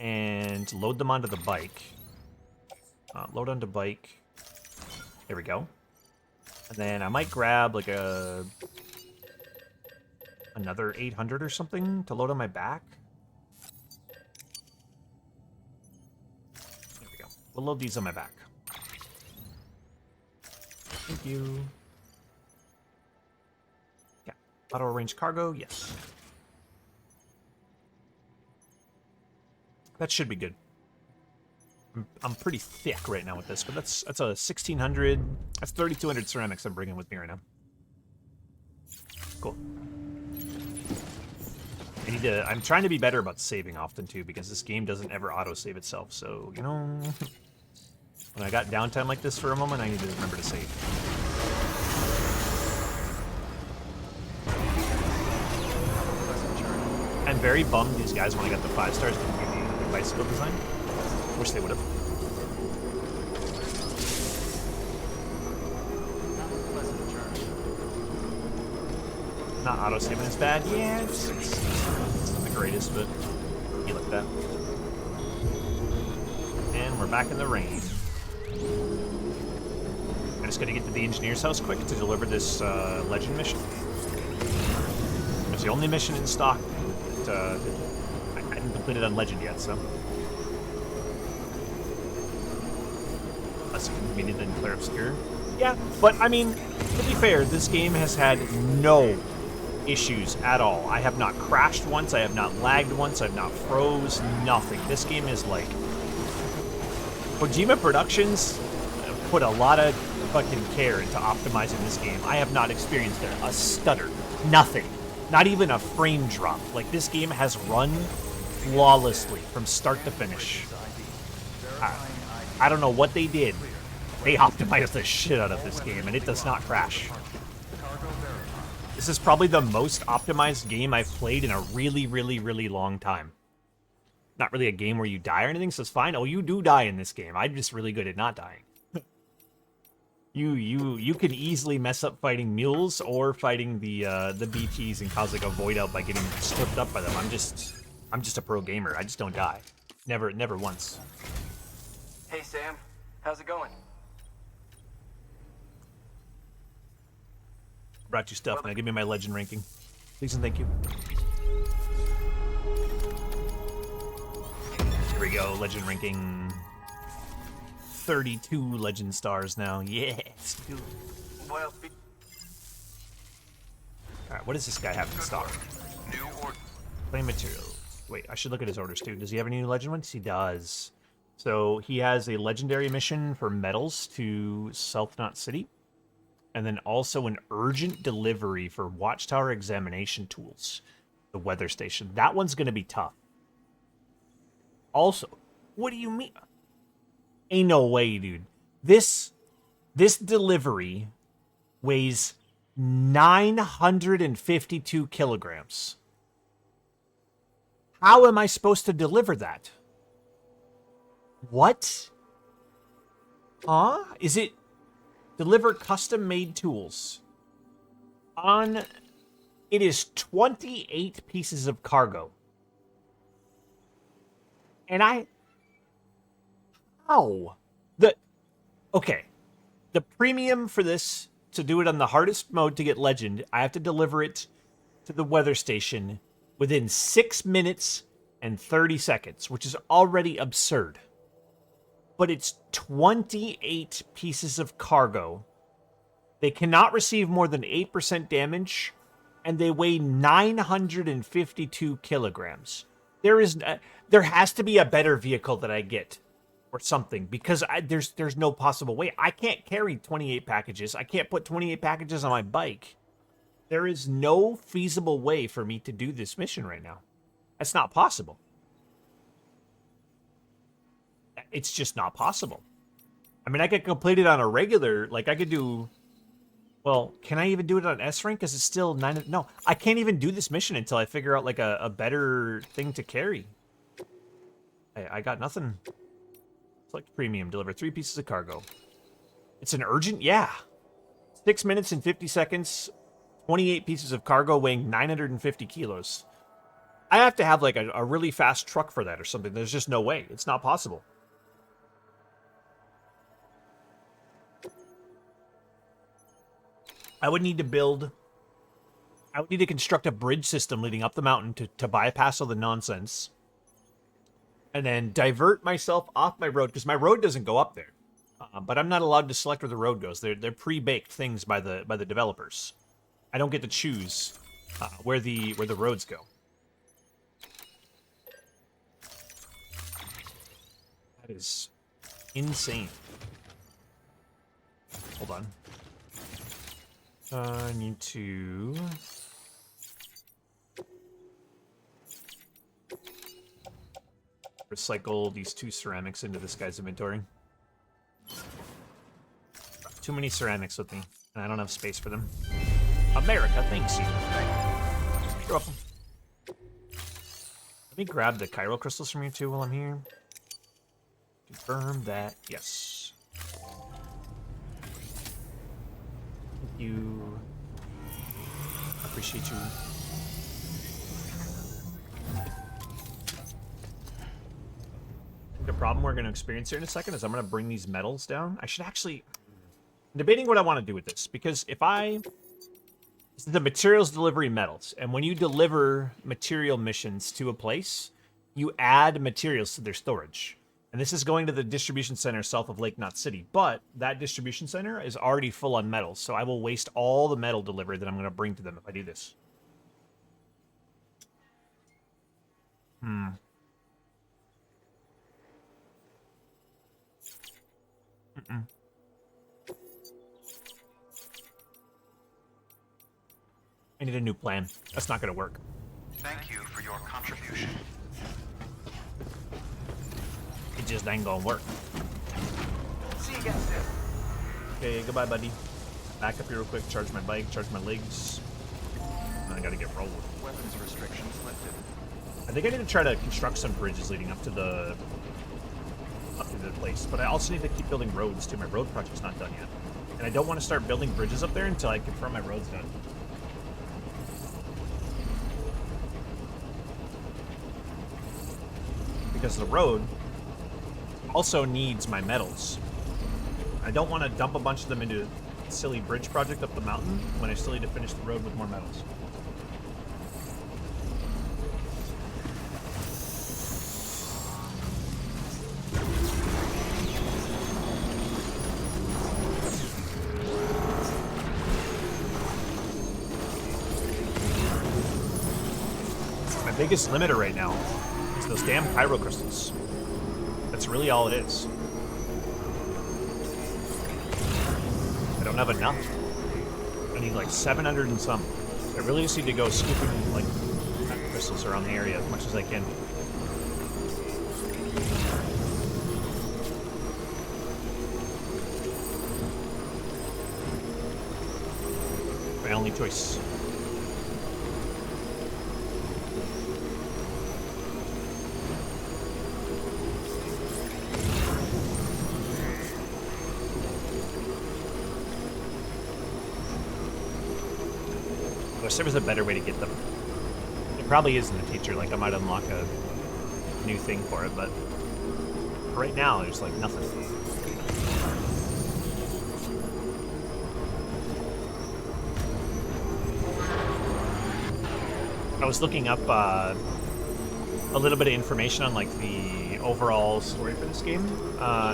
and load them onto the bike. Load onto bike. There we go. And then I might grab like another 800 or something to load on my back. There we go. We'll load these on my back. Thank you. Yeah. Auto arrange cargo, yes. That should be good. I'm pretty thick right now with this, but that's a 1,600. That's 3,200 ceramics I'm bringing with me right now. Cool. I'm trying to be better about saving often too, because this game doesn't ever auto-save itself. So, you know, when I got downtime like this for a moment, I need to remember to save. I'm very bummed these guys, when I got the 5 stars, didn't give me the bicycle design. Wish they would have. Not auto-saving is bad. Yeah, it's not the greatest, but you like that. And we're back in the rain. I just gotta get to the engineer's house quick to deliver this legend mission. It's the only mission in stock that I hadn't completed on legend yet, so. Less convenient than Claire Obscure. Yeah, but I mean, to be fair, this game has had no issues at all. I have not crashed once, I have not lagged once, I've not froze, nothing. This game is like... Kojima Productions put a lot of fucking care into optimizing this game. I have not experienced a stutter. Nothing. Not even a frame drop. Like, this game has run flawlessly from start to finish. I don't know what they did. They optimized the shit out of this game, and it does not crash. This is probably the most optimized game I've played in a really, really, really long time. Not really a game where you die or anything, so it's fine. Oh, you do die in this game. I'm just really good at not dying. You can easily mess up fighting mules or fighting the BTs and cause like a void out by getting slipped up by them. I'm just a pro gamer. I just don't die. Never once. Hey Sam, how's it going? Brought you stuff. Now give me my legend ranking. Please and thank you. Here we go. Legend ranking. 32 legend stars now. Yes. Well, Alright, what does this guy have in stock? New order. Clay materials. Wait, I should look at his orders too. Does he have any new legend ones? He does. So he has a legendary mission for metals to South Knot City. And then also an urgent delivery for Watchtower examination tools. The weather station. That one's going to be tough. Also, what do you mean? Ain't no way, dude. This delivery weighs 952 kilograms. How am I supposed to deliver that? What? Huh? Is it deliver custom-made tools? It is 28 pieces of cargo. And how? Okay. The premium for this, to do it on the hardest mode to get legend, I have to deliver it to the weather station within 6 minutes and 30 seconds, which is already absurd. But it's 28 pieces of cargo. They cannot receive more than 8% damage, and they weigh 952 kilograms. There has to be a better vehicle that I get or something, because there's no possible way. I can't carry 28 packages. I can't put 28 packages on my bike. There is no feasible way for me to do this mission right now. That's not possible. It's just not possible. I mean, I could complete it on a regular, like I could do, well, can I even do it on S rank? Because it's still 9, no, I can't even do this mission until I figure out like a better thing to carry. I got nothing. Select premium, deliver 3 pieces of cargo. It's an urgent, yeah. 6 minutes and 50 seconds, 28 pieces of cargo weighing 950 kilos. I have to have like a really fast truck for that or something. There's just no way. It's not possible. I would need to construct a bridge system leading up the mountain to bypass all the nonsense. And then divert myself off my road, because my road doesn't go up there. But I'm not allowed to select where the road goes. They're pre-baked things by the developers. I don't get to choose where the roads go. That is insane. Hold on. I need to recycle these 2 ceramics into this guy's inventory. Too many ceramics with me, and I don't have space for them. America, thanks you. You're welcome. Let me grab the chiral crystals from you too while I'm here. Confirm that, yes. Thank you. Appreciate you. The problem we're going to experience here in a second is I'm going to bring these metals down. I should actually... I'm debating what I want to do with this, because if I... This is the materials delivery metals, and when you deliver material missions to a place, you add materials to their storage. And this is going to the distribution center south of Lake Knot City, but that distribution center is already full on metals, so I will waste all the metal delivery that I'm going to bring to them if I do this. I need a new plan. That's not going to work. Thank you for your contribution. It just ain't going to work. See you guys soon. Okay, goodbye, buddy. Back up here real quick, charge my bike, charge my legs. And I got to get rolling. Weapons restrictions lifted. I think I need to try to construct some bridges leading up to the place, but I also need to keep building roads too. My road project's not done yet, and I don't want to start building bridges up there until I confirm my road's done. Because the road also needs my metals. I don't want to dump a bunch of them into a silly bridge project up the mountain when I still need to finish the road with more metals. My biggest limiter right now is those damn pyro crystals. That's really all it is. I don't have enough. I need like 700 and some. I really just need to go scooping like crystals around the area as much as I can. My only choice. I wish there was a better way to get them. It probably is in the future, like I might unlock a new thing for it, but right now there's like nothing. I was looking up a little bit of information on like the overall story for this game,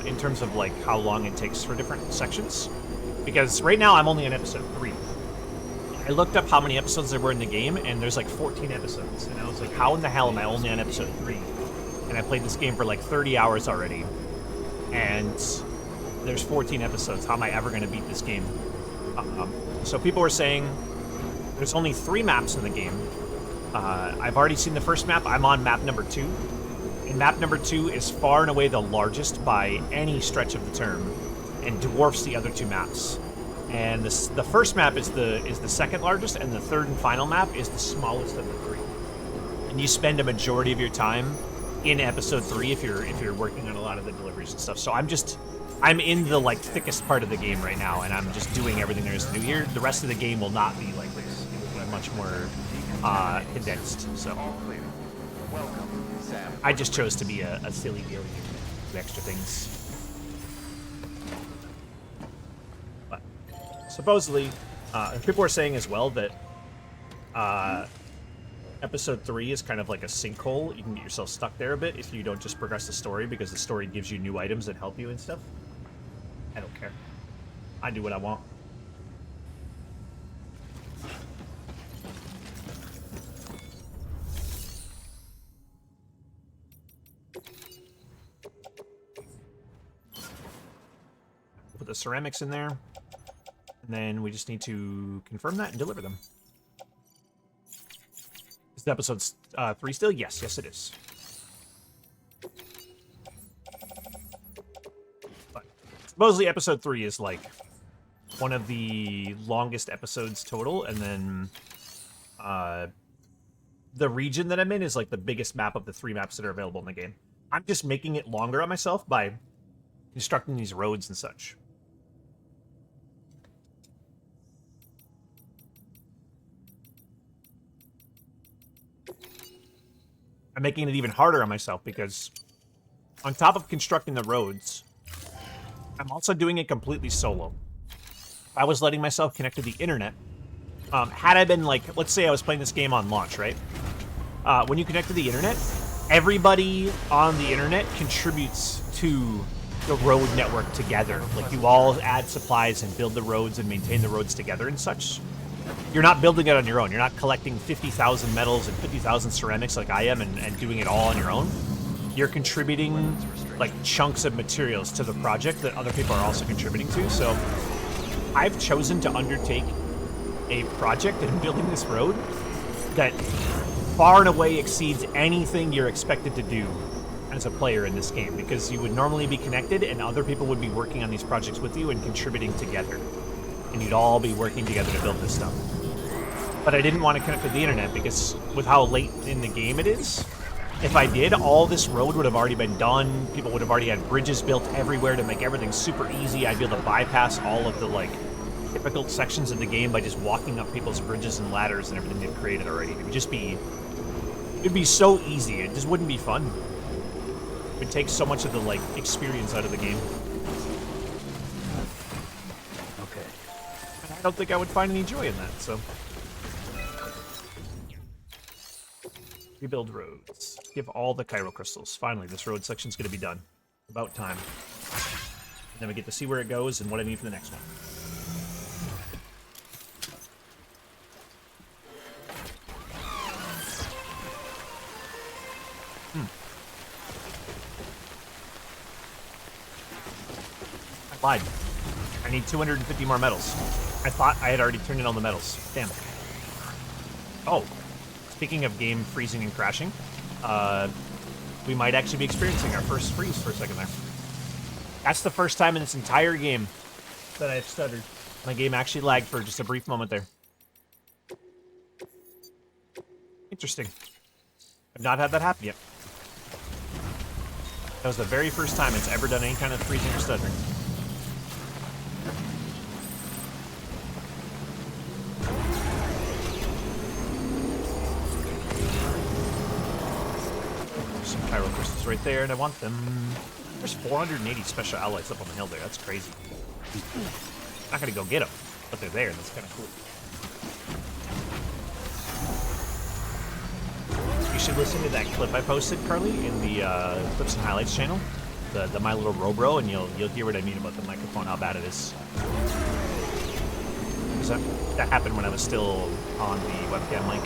in terms of like how long it takes for different sections. Because right now I'm only on episode 3. I looked up how many episodes there were in the game, and there's like 14 episodes. And I was like, how in the hell am I only on episode 3? And I played this game for like 30 hours already. And there's 14 episodes. How am I ever going to beat this game? So people were saying there's only 3 maps in the game. I've already seen the first map. I'm on map number 2. And map number 2 is far and away the largest by any stretch of the term, and dwarfs the other 2 maps. And the first map is the second largest, and the third and final map is the smallest of the 3. And you spend a majority of your time in episode 3 if you're working on a lot of the deliveries and stuff. So I'm in the like thickest part of the game right now, and I'm just doing everything there is to do here. The rest of the game will not be like this. It will be much more condensed. So I just chose to be a silly alien with extra things. Supposedly, people are saying as well that episode 3 is kind of like a sinkhole. You can get yourself stuck there a bit if you don't just progress the story, because the story gives you new items that help you and stuff. I don't care. I do what I want. Put the ceramics in there. And then we just need to confirm that and deliver them. Is the episode 3 still? Yes, it is. But supposedly episode 3 is like one of the longest episodes total, and then the region that I'm in is like the biggest map of the 3 maps that are available in the game. I'm just making it longer on myself by constructing these roads and such. I'm making it even harder on myself because on top of constructing the roads, I'm also doing it completely solo. If I was letting myself connect to the internet, had I been like, let's say I was playing this game on launch, right? When you connect to the internet, everybody on the internet contributes to the road network together. Like, you all add supplies and build the roads and maintain the roads together and such. You're not building it on your own. You're not collecting 50,000 metals and 50,000 ceramics like I am and doing it all on your own. You're contributing like chunks of materials to the project that other people are also contributing to. So I've chosen to undertake a project in building this road that far and away exceeds anything you're expected to do as a player in this game, because you would normally be connected and other people would be working on these projects with you and contributing together. And you'd all be working together to build this stuff. But I didn't want to connect to the internet because with how late in the game it is, if I did, all this road would have already been done. People would have already had bridges built everywhere to make everything super easy. I'd be able to bypass all of the like difficult sections of the game by just walking up people's bridges and ladders and everything they've created already. It'd be so easy. It just wouldn't be fun. It would take so much of the like experience out of the game. I don't think I would find any joy in that, so. Rebuild roads. Give all the Cairo crystals. Finally, this road section's gonna be done. About time. And then we get to see where it goes and what I need for the next one. I lied. I need 250 more metals. I thought I had already turned in all the metals. Damn. Oh. Speaking of game freezing and crashing, we might actually be experiencing our first freeze for a second there. That's the first time in this entire game that I've stuttered. My game actually lagged for just a brief moment there. Interesting. I've not had that happen yet. That was the very first time it's ever done any kind of freezing or stuttering. There's some pyro crystals right there, and I want them. There's 480 special alloys up on the hill there. That's crazy. Not gonna go get them, but they're there, and that's kind of cool. You should listen to that clip I posted, Carly, in the Clips and Highlights channel, the My Little Robro, and you'll hear what I mean about the microphone, how bad it is. That happened when I was still on the webcam link.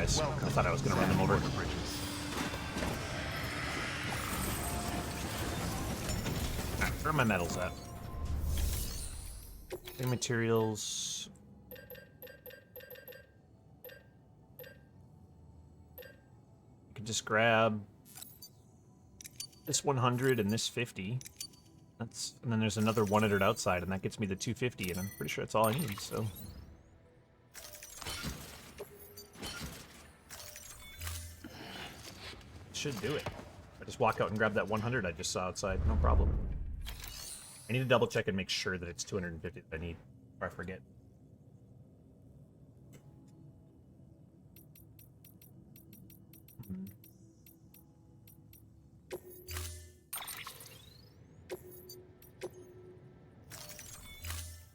I thought I was going to run them over. Alright, where are my metals at? Any materials? I could just grab this 100 and this 50. And then there's another 100 outside, and that gets me the 250, and I'm pretty sure that's all I need, so... Should do it. I just walk out and grab that 100 I just saw outside, no problem. I need to double check and make sure that it's 250 that I need, or I forget.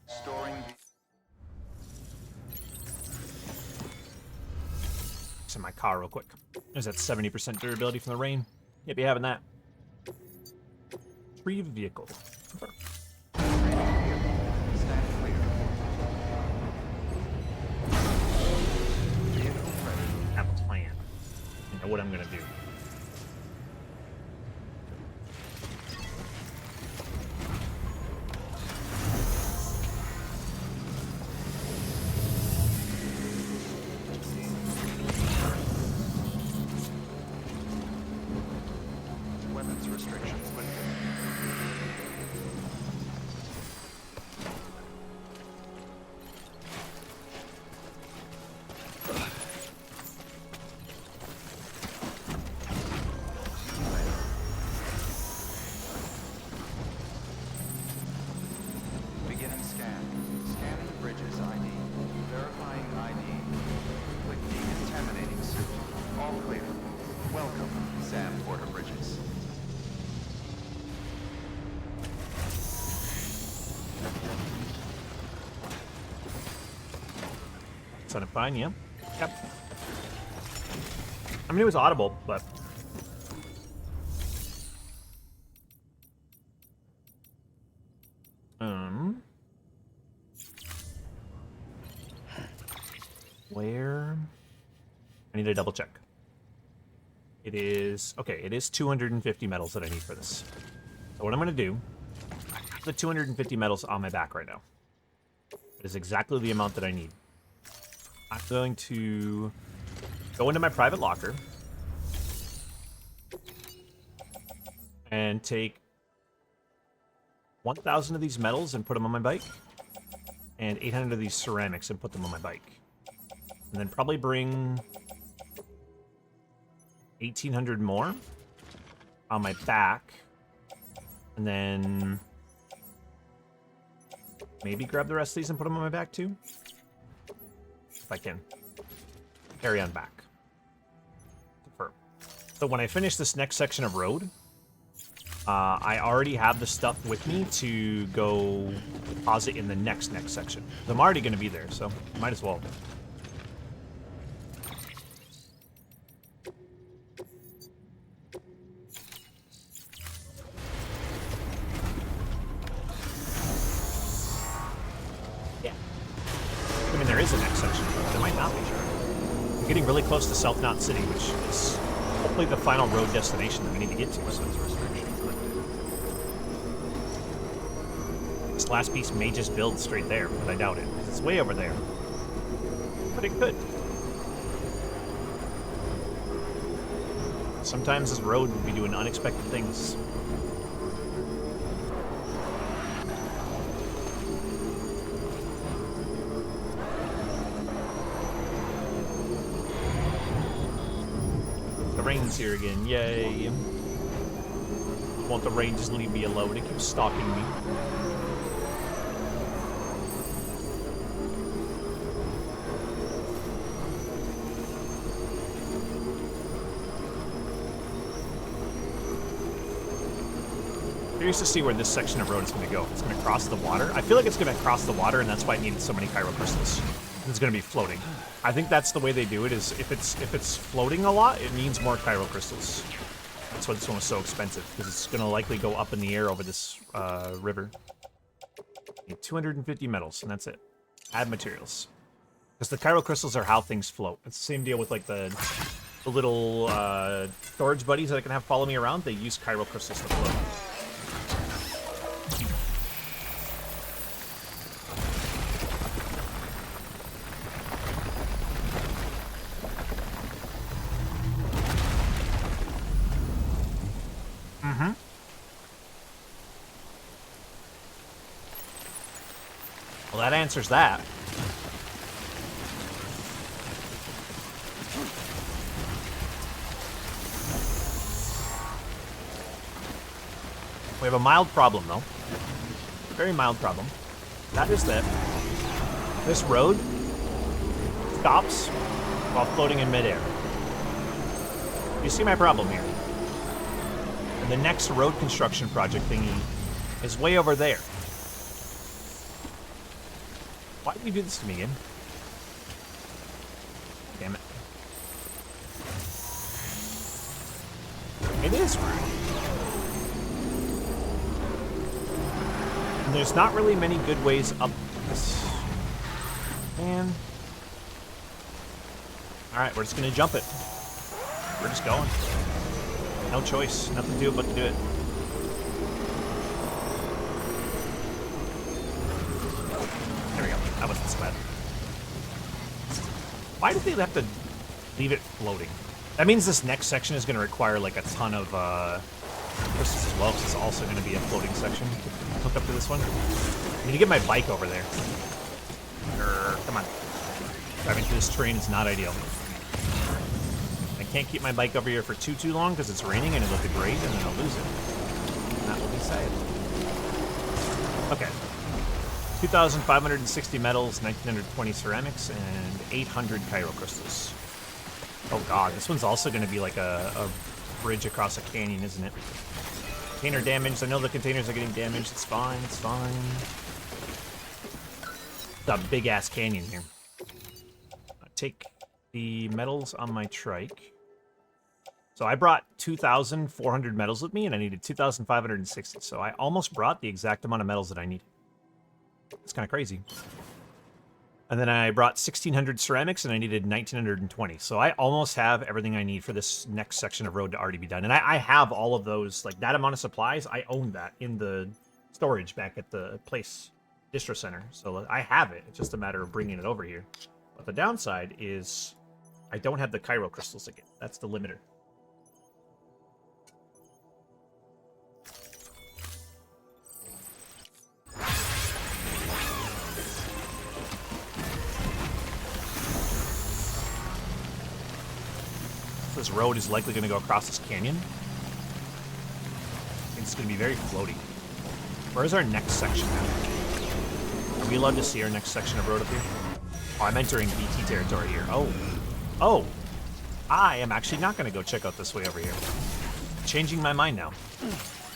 Storing. In my car real quick. There's that 70% durability from the rain. Yep, be having that. Retrieve vehicle. Stand clear. Have a plan. I know what I'm gonna do. Weapons restrictions lifted. Beginning scan. Scanning bridges ID. Verifying ID. Click decontaminating suit. All clear. Welcome, Sam Porter Bridges. Sounded fine, yeah? Yep. I mean, it was audible, but... Where... I need to double check. It is... Okay, it is 250 metals that I need for this. So what I'm going to do... I have the 250 metals on my back right now. It is exactly the amount that I need. I'm going to go into my private locker and take 1,000 of these metals and put them on my bike, and 800 of these ceramics and put them on my bike. And then probably bring 1,800 more on my back, and then maybe grab the rest of these and put them on my back too. If I can. Carry on back. So when I finish this next section of road, I already have the stuff with me to go deposit in the next section. I'm already going to be there, so might as well. Yeah. I mean, there is a next section, but there might not be. We're getting really close to South Knot City, which is hopefully the final road destination that we need to get to. So this last piece may just build straight there, but I doubt it. It's way over there. But it could. Sometimes this road will be doing unexpected things. The rain's here again, yay. Won't the rain just leave me alone? It keeps stalking me. Curious to see where this section of road is going to go. It's going to cross the water. I feel like it's going to cross the water, and that's why it needed so many Cairo crystals. It's going to be floating. I think that's the way they do it. Is if it's floating a lot, it needs more Cairo crystals. That's why this one was so expensive, because it's going to likely go up in the air over this river. Need 250 metals, and that's it. Add materials, because the Cairo crystals are how things float. It's the same deal with like the little storage buddies that I can have follow me around. They use Cairo crystals to float. Well, that answers that. We have a mild problem, though. Very mild problem. That is that this road stops while floating in midair. You see my problem here? And the next road construction project thingy is way over there. Why did you do this to me again? Damn it. It is rude. And there's not really many good ways up this. Man. Alright, we're just gonna jump it. We're just going. No choice. Nothing to do but to do it. There we go. That wasn't so bad. Why did they have to leave it floating? That means this next section is going to require like a ton of crystals as well, because it's also going to be a floating section to hook up to this one. I need to get my bike over there. Come on. Driving through this terrain is not ideal. I can't keep my bike over here for too long because it's raining and it'll degrade and then I'll lose it. And that will be sad. Okay. 2,560 metals, 1,920 ceramics, and 800 Cairo crystals. Oh god, this one's also going to be like a bridge across a canyon, isn't it? Container damaged. I know the containers are getting damaged. It's fine, it's fine. It's a big-ass canyon here. Take the metals on my trike. So I brought 2,400 metals with me, and I needed 2,560. So I almost brought the exact amount of metals that I need. It's kind of crazy. And then I brought 1,600 ceramics, and I needed 1,920. So I almost have everything I need for this next section of road to already be done. And I have all of those, like that amount of supplies. I own that in the storage back at the place, distro center. So I have it. It's just a matter of bringing it over here. But the downside is I don't have the Cairo crystals again. That's the limiter. This road is likely going to go across this canyon. It's going to be very floaty. Where's our next section now? Are we allowed to see our next section of road up here? Oh, I'm entering BT territory here. Oh. Oh! I am actually not going to go check out this way over here. Changing my mind now.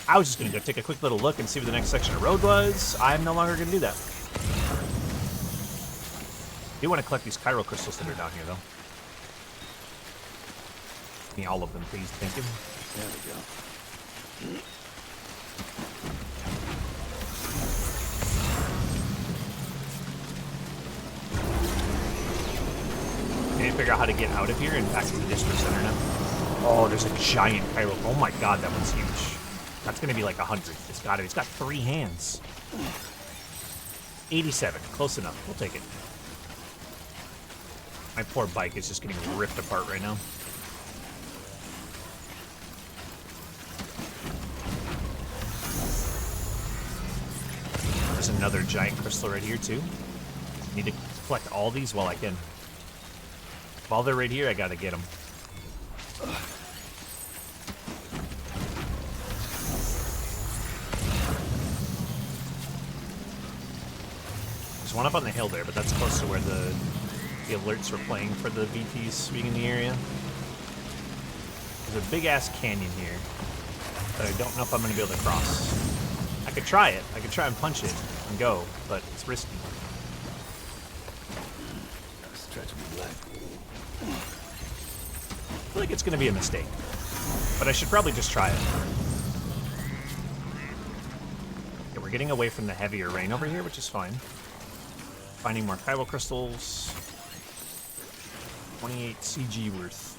I was just going to go take a quick little look and see where the next section of road was. I'm no longer going to do that. I do want to collect these chiral crystals that are down here, though. Give me all of them, please. Thank you. There we go. Can't figure out how to get out of here and back to the district center now. Oh, there's a giant chiral. Oh my god, that one's huge. That's gonna be like 100. It's got it. It's got 3 hands. 87. Close enough. We'll take it. My poor bike is just getting ripped apart right now. There's another giant crystal right here too. Need to collect all these while I can. While they're right here, I gotta get them. There's one up on the hill there, but that's close to where the alerts were playing for the VTs being in the area. There's a big-ass canyon here that I don't know if I'm going to be able to cross. I could try it. I could try and punch it and go, but it's risky. Stretch my leg. I feel like it's going to be a mistake, but I should probably just try it. Okay, we're getting away from the heavier rain over here, which is fine. Finding more chiral crystals. 28 CG worth.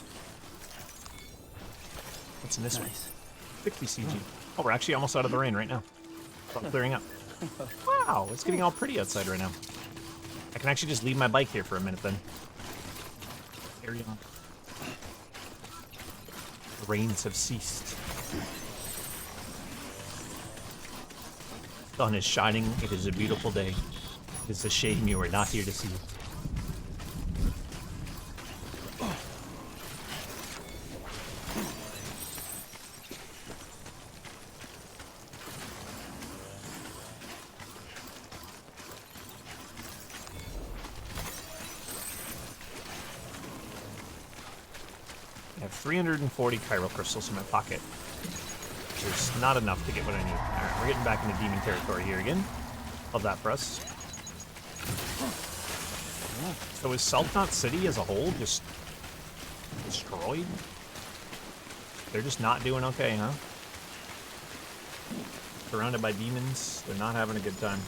What's in this one? 60 CG. Oh, we're actually almost out of the rain right now. It's all clearing up. Wow, it's getting all pretty outside right now. I can actually just leave my bike here for a minute then. Carry on. The rains have ceased. The sun is shining. It is a beautiful day. It is a shame you are not here to see it. I have 340 chiral crystals in my pocket. There's not enough to get what I need. Alright, we're getting back into demon territory here again. Love that for us. So is Saltnot City as a whole just destroyed? They're just not doing okay, huh? Surrounded by demons, they're not having a good time.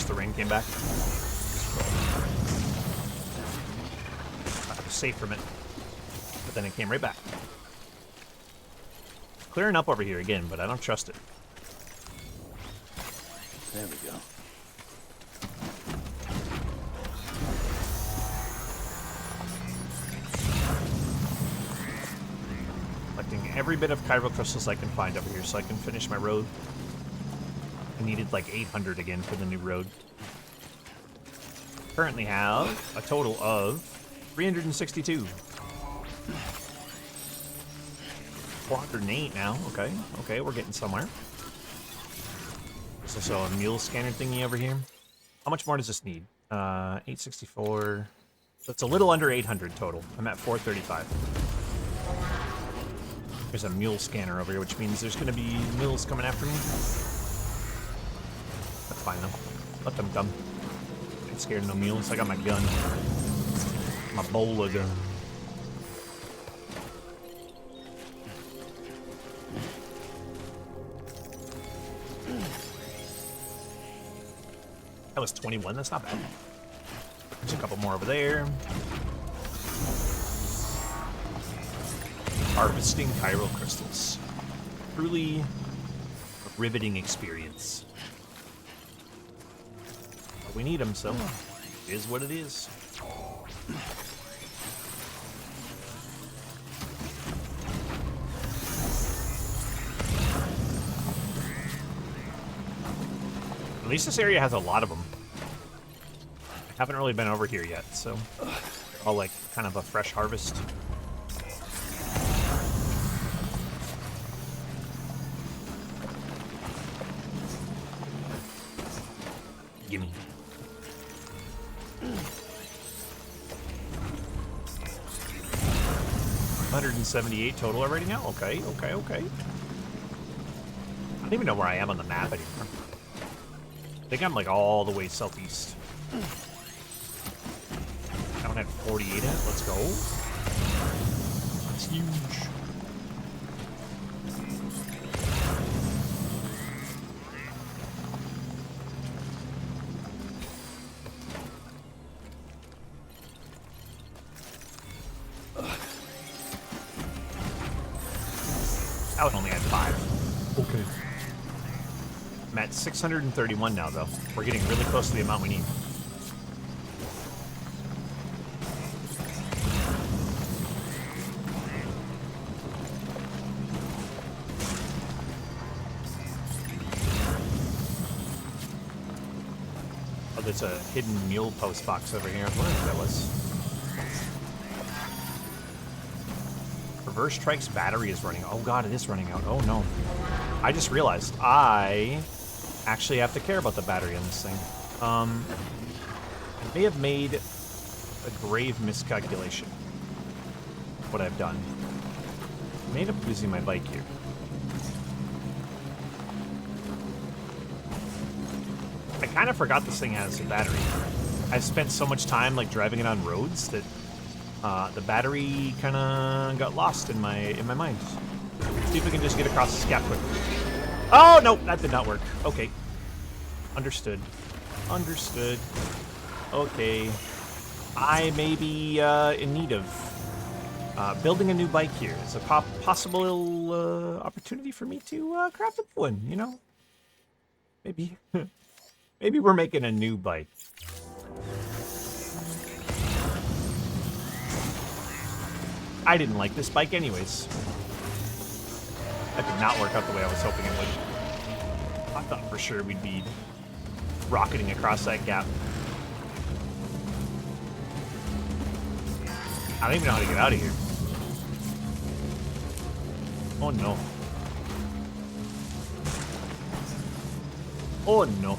The rain came back. I was safe from it, but then it came right back. Clearing up over here again, but I don't trust it. There we go. Collecting every bit of chiral crystals I can find over here so I can finish my road. I needed like 800 again for the new road. Currently have a total of 362. 408 now. Okay, okay, we're getting somewhere. There's also a mule scanner thingy over here. How much more does this need? 864. So it's a little under 800 total. I'm at 435. There's a mule scanner over here, which means there's going to be mules coming after me. That's fine though. Let them come. I ain't scared of no mules. I got my gun. My bowler gun. That was 21. That's not bad. There's a couple more over there. Harvesting chiral crystals. Truly a riveting experience. But we need them, so it is what it is. At least this area has a lot of them. I haven't really been over here yet, so I'll like kind of a fresh harvest. Gimme. $178 total already now? Okay, okay, okay. I don't even know where I am on the map anymore. I think I'm like all the way southeast. That one had 48 in it. Let's go. That's huge. That one only had 5. Okay. I'm at 631 now, though. We're getting really close to the amount we need. Oh, there's a hidden mule post box over here. I wonder what that was. Reverse Strike's battery is running. Oh god, it is running out. Oh no. I just realized I actually have to care about the battery on this thing. I may have made a grave miscalculation. What I've done. I may end up losing my bike here. I kind of forgot this thing has a battery. I've spent so much time like driving it on roads that the battery kind of got lost in my mind. See if we can just get across this gap quickly. Oh no, that did not work. Okay, understood. Understood. Okay, I may be in need of building a new bike here. It's a possible opportunity for me to craft a new one. You know, maybe maybe we're making a new bike. I didn't like this bike anyways. That did not work out the way I was hoping it would. I thought for sure we'd be rocketing across that gap. I don't even know how to get out of here. Oh no. Oh no.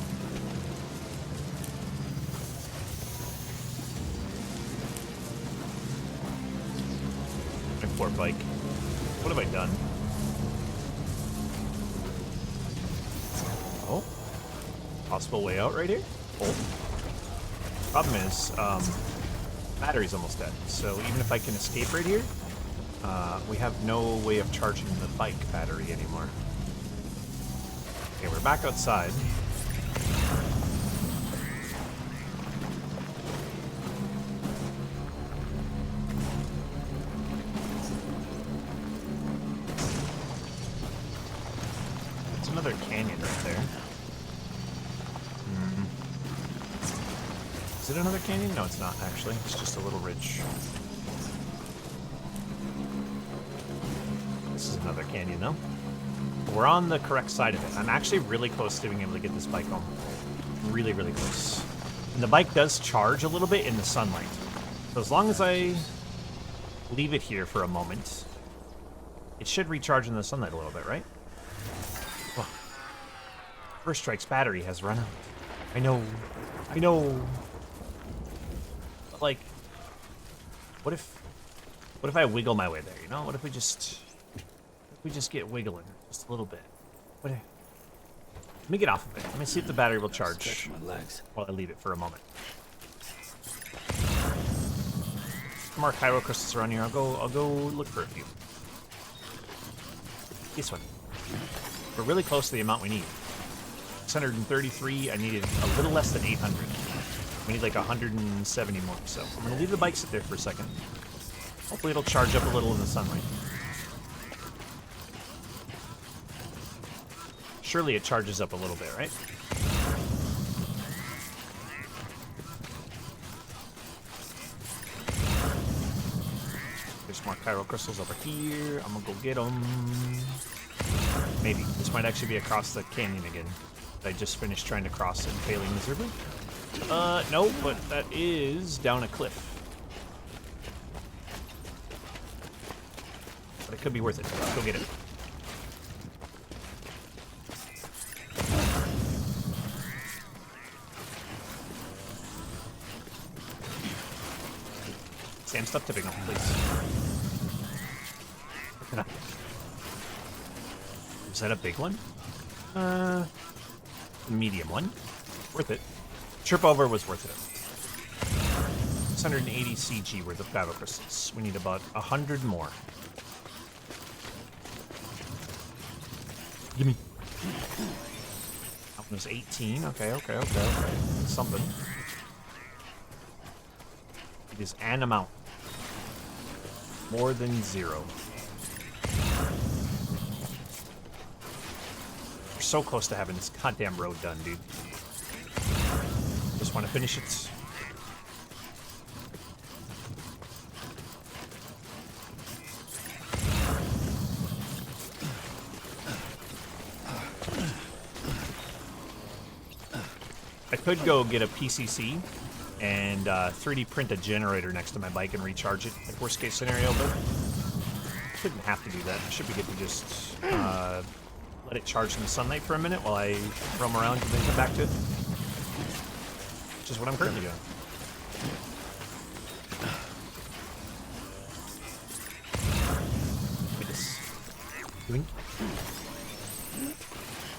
My poor bike. What have I done? Oh. Possible way out right here? Oh. Problem is, battery's almost dead. So even if I can escape right here, we have no way of charging the bike battery anymore. Okay, we're back outside. There's another canyon right there. Is it another canyon? No, it's not actually. It's just a little ridge. This is another canyon though. We're on the correct side of it. I'm actually really close to being able to get this bike home. Really, really close. And the bike does charge a little bit in the sunlight. So as long as I leave it here for a moment, it should recharge in the sunlight a little bit, right? Oh. First Strike's battery has run out. I know. I know. But like, what if I wiggle my way there, you know? What if we just get wiggling just a little bit? Let me get off of it. Let me see if the battery will charge My legs. while I leave it for a moment. Some more Cairo crystals around here. I'll go look for a few. This one. We're really close to the amount we need. 633. I needed a little less than 800. We need like 170 more. So I'm gonna leave the bike sit there for a second. Hopefully it'll charge up a little in the sunlight. Surely it charges up a little bit, right? There's more Cairo crystals over here. I'm gonna go get them. Maybe. This might actually be across the canyon again. I just finished trying to cross and failing miserably. No, but that is down a cliff. But it could be worth it. Let's go get it. Sam, stop tipping off, please. Is that a big one? Medium one. Worth it. Trip over was worth it. 680 CG worth of gyro crystals. We need about 100 more. Gimme. That one was 18. Okay. Something. It is an amount. More than 0. We're so close to having this goddamn road done, dude. Just want to finish it. I could go get a PCC and 3D print a generator next to my bike and recharge it, like worst case scenario, but I shouldn't have to do that. I should be good to just let it charge in the sunlight for a minute while I roam around and then come back to it. Which is what I'm currently doing. Doing?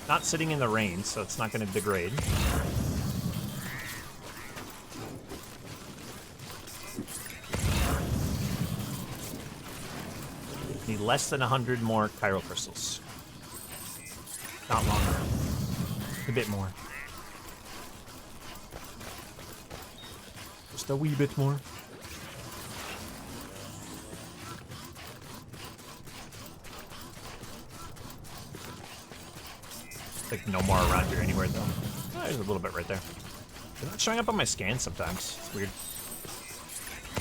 Not sitting in the rain, so it's not going to degrade. Need less than 100 more chiral crystals. Not long now. A bit more. Just a wee bit more. Like no more around here anywhere though. Oh, there's a little bit right there. They're not showing up on my scan sometimes. It's weird.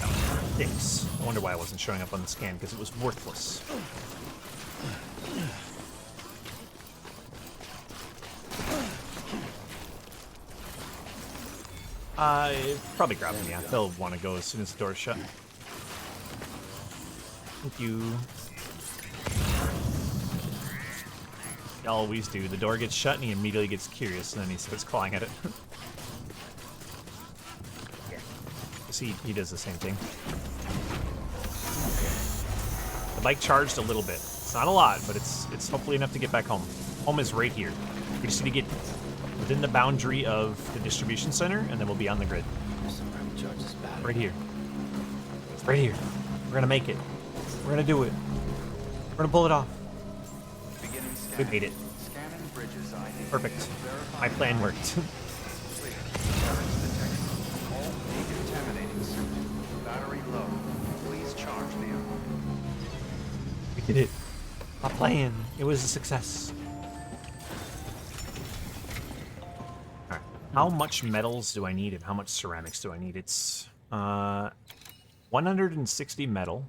Oh, thanks. I wonder why it wasn't showing up on the scan, because it was worthless. Probably grab them, yeah. They'll want to go as soon as the door's shut. Thank you. They always do. The door gets shut and he immediately gets curious and then he starts clawing at it. Yeah. See, he does the same thing. The bike charged a little bit. It's not a lot, but it's hopefully enough to get back home. Home is right here. We just need to get within the boundary of the distribution center, and then we'll be on the grid. Right here. Right here. We're gonna make it. We're gonna do it. We're gonna pull it off. We made it. Perfect. My plan worked. Battery low. Please charge vehicle. We did it. My plan. It was a success. Alright. How much metals do I need and how much ceramics do I need? It's 160 metal,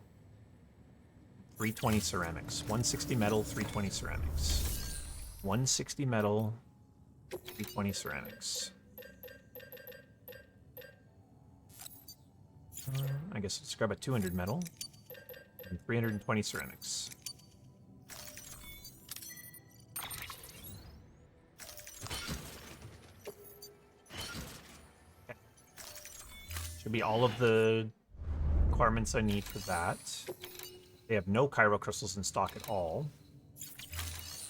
320 ceramics. 160 metal, 320 ceramics. 160 metal, 320 ceramics. I guess let's grab a 200 metal and 320 ceramics. Okay. Should be all of the requirements I need for that. They have no chiral crystals in stock at all.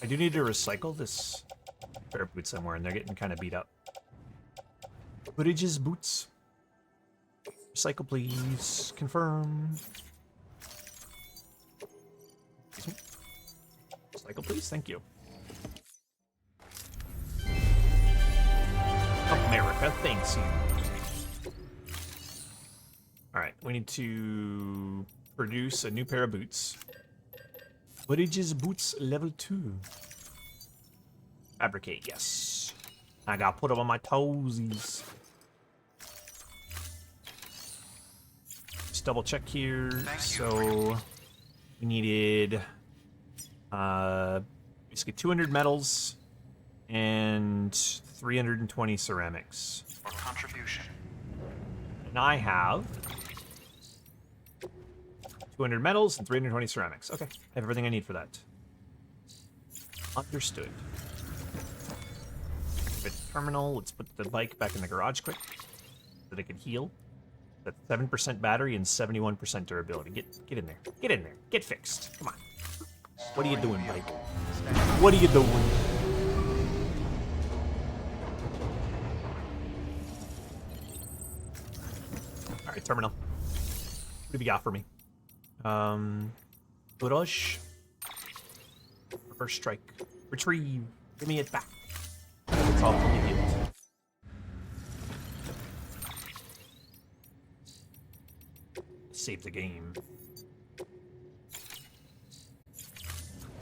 I do need to recycle this pair of boots somewhere, and they're getting kind of beat up. Bridges boots. Recycle, please. Confirm. Excuse me. Recycle, please. Thank you. America, thanks you. Alright, we need to produce a new pair of boots. Bridges boots level 2. Fabricate, yes. I gotta put them on my toesies. Just double check here. So we needed basically 200 metals and 320 ceramics. For contribution. And I have 200 metals and 320 ceramics. Okay, I have everything I need for that. Understood. Activate the terminal. Let's put the bike back in the garage quick so that it can heal. That's 7% battery and 71% durability. Get in there. Get in there. Get fixed. Come on. What are you doing, bike? What are you doing? Alright, terminal. What have you got for me? Barrage. Reverse strike. Retrieve. Give me it back. That's all you get. Save the game.